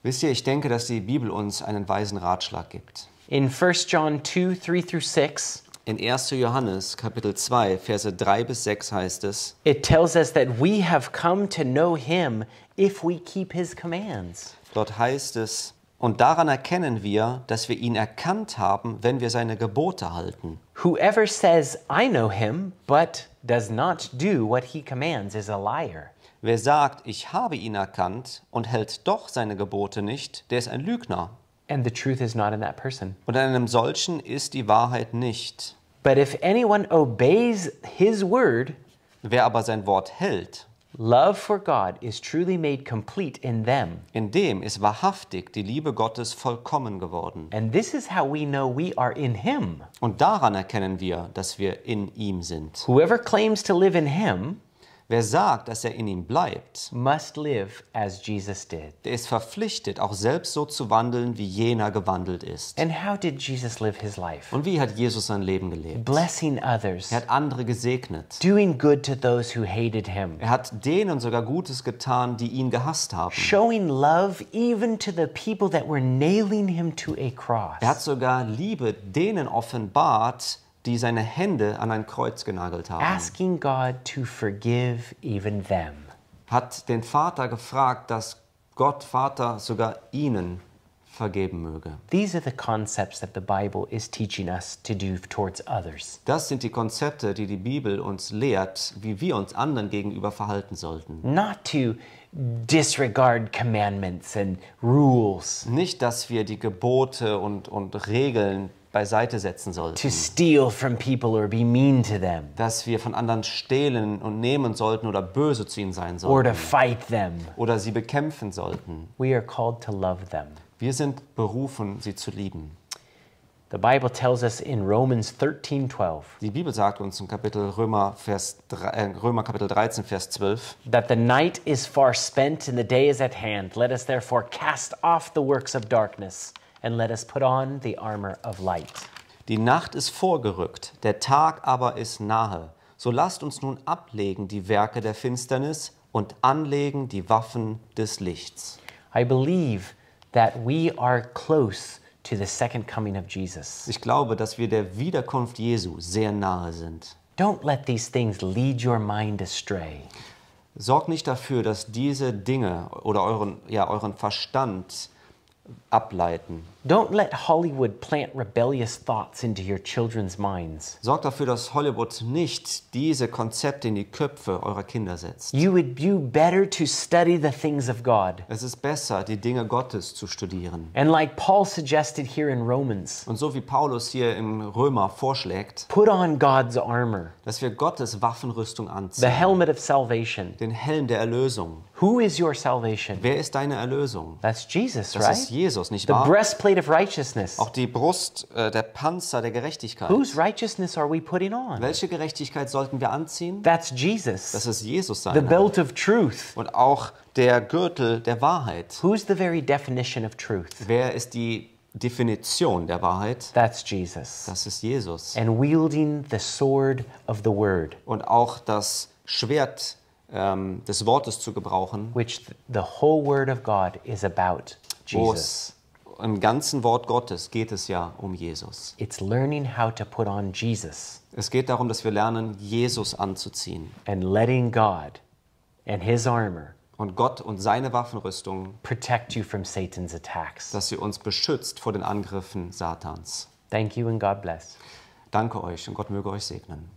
Wisst ihr, ich denke, dass die Bibel uns einen weisen Ratschlag gibt. In 1 John 2, 3-6, in 1. Johannes Kapitel 2, Verse 3 bis 6 heißt es, it tells us that we have come to know him if we keep his commands. Dort heißt es, und daran erkennen wir, dass wir ihn erkannt haben, wenn wir seine Gebote halten. Whoever says, I know him, but does not do what he commands is a liar. Wer sagt, ich habe ihn erkannt und hält doch seine Gebote nicht, der ist ein Lügner. And the truth is not in that person. Und an einem solchen ist die Wahrheit nicht. But if anyone obeys his word, wer aber sein Wort hält, love for God is truly made complete in them. In dem ist wahrhaftig die Liebe Gottes vollkommen geworden. And this is how we know we are in him. Und daran erkennen wir, dass wir in ihm sind. Whoever claims to live in him, Wer sagt, dass er in ihm bleibt, must live as Jesus did. Der ist verpflichtet, auch selbst so zu wandeln, wie jener gewandelt ist. And how did Jesus live his life? Und wie hat Jesus sein Leben gelebt? Blessing others. Er hat andere gesegnet. Doing good to those who hated him. Er hat denen sogar Gutes getan, die ihn gehasst haben. Showing love even to the people that were nailing him to a cross. Er hat sogar Liebe denen offenbart, die seine Hände an ein Kreuz genagelt haben. Asking God to forgive even them. Hat den Vater gefragt, dass Gott Vater sogar ihnen vergeben möge. These are the concepts that the Bible is teaching us to do towards others. Das sind die Konzepte, die die Bibel uns lehrt, wie wir uns anderen gegenüber verhalten sollten. Not to disregard commandments and rules. Nicht, dass wir die Gebote und Regeln beiseite setzen sollten. To steal from people or be mean to them. Dass wir von anderen stehlen und nehmen sollten oder böse zu ihnen sein sollten. Or to fight them. Oder sie bekämpfen sollten. We are called to love them. Wir sind berufen, sie zu lieben. The Bible tells us in Romans 13:12. Die Bibel sagt uns im Kapitel Römer Kapitel 13 Vers 12, that the night is far spent and the day is at hand. Let us therefore cast off the works of darkness and let us put on the armor of light. Die Nacht ist vorgerückt, der Tag aber ist nahe. So lasst uns nun ablegen die Werke der Finsternis und anlegen die Waffen des Lichts. I believe that we are close to the second coming of Jesus. Ich glaube, dass wir der Wiederkunft Jesu sehr nahe sind. Don't let these things lead your mind astray. Sorgt nicht dafür, dass diese Dinge oder euren Verstand ableiten. Don't let Hollywood plant rebellious thoughts into your children's minds. Sorgt dafür, dass Hollywood nicht diese Konzepte in die Köpfe eurer Kinder setzt. You would do better to study the things of God. Es ist besser, die Dinge Gottes zu studieren. And like Paul suggested here in Romans. Und so wie Paulus hier im Römer vorschlägt, put on God's armor. Dass wir Gottes Waffenrüstung anziehen. The helmet of salvation. Den Helm der Erlösung. Who is your salvation? Wer ist deine Erlösung? That's Jesus, right? Das ist Jesus, nicht wahr? The breastplate of righteousness. Auch die Brust, der Panzer der Gerechtigkeit. Whose righteousness are we putting on? Welche Gerechtigkeit sollten wir anziehen? That's Jesus. Das ist Jesus sein. The belt of truth. Und auch der Gürtel der Wahrheit. Who's the very definition of truth? Wer ist die Definition der Wahrheit? That's Jesus. Das ist Jesus. And wielding the sword of the word. Und auch das Schwert des Wortes zu gebrauchen. Which the whole word of God is about Jesus. Im ganzen Wort Gottes geht es ja um Jesus. It's learning how to put on Jesus. Es geht darum, dass wir lernen, Jesus anzuziehen. And letting God and his armor und Gott und seine Waffenrüstung protect you from Satan's attacks. Dass sie uns beschützt vor den Angriffen Satans. Thank you and God bless. Danke euch und Gott möge euch segnen.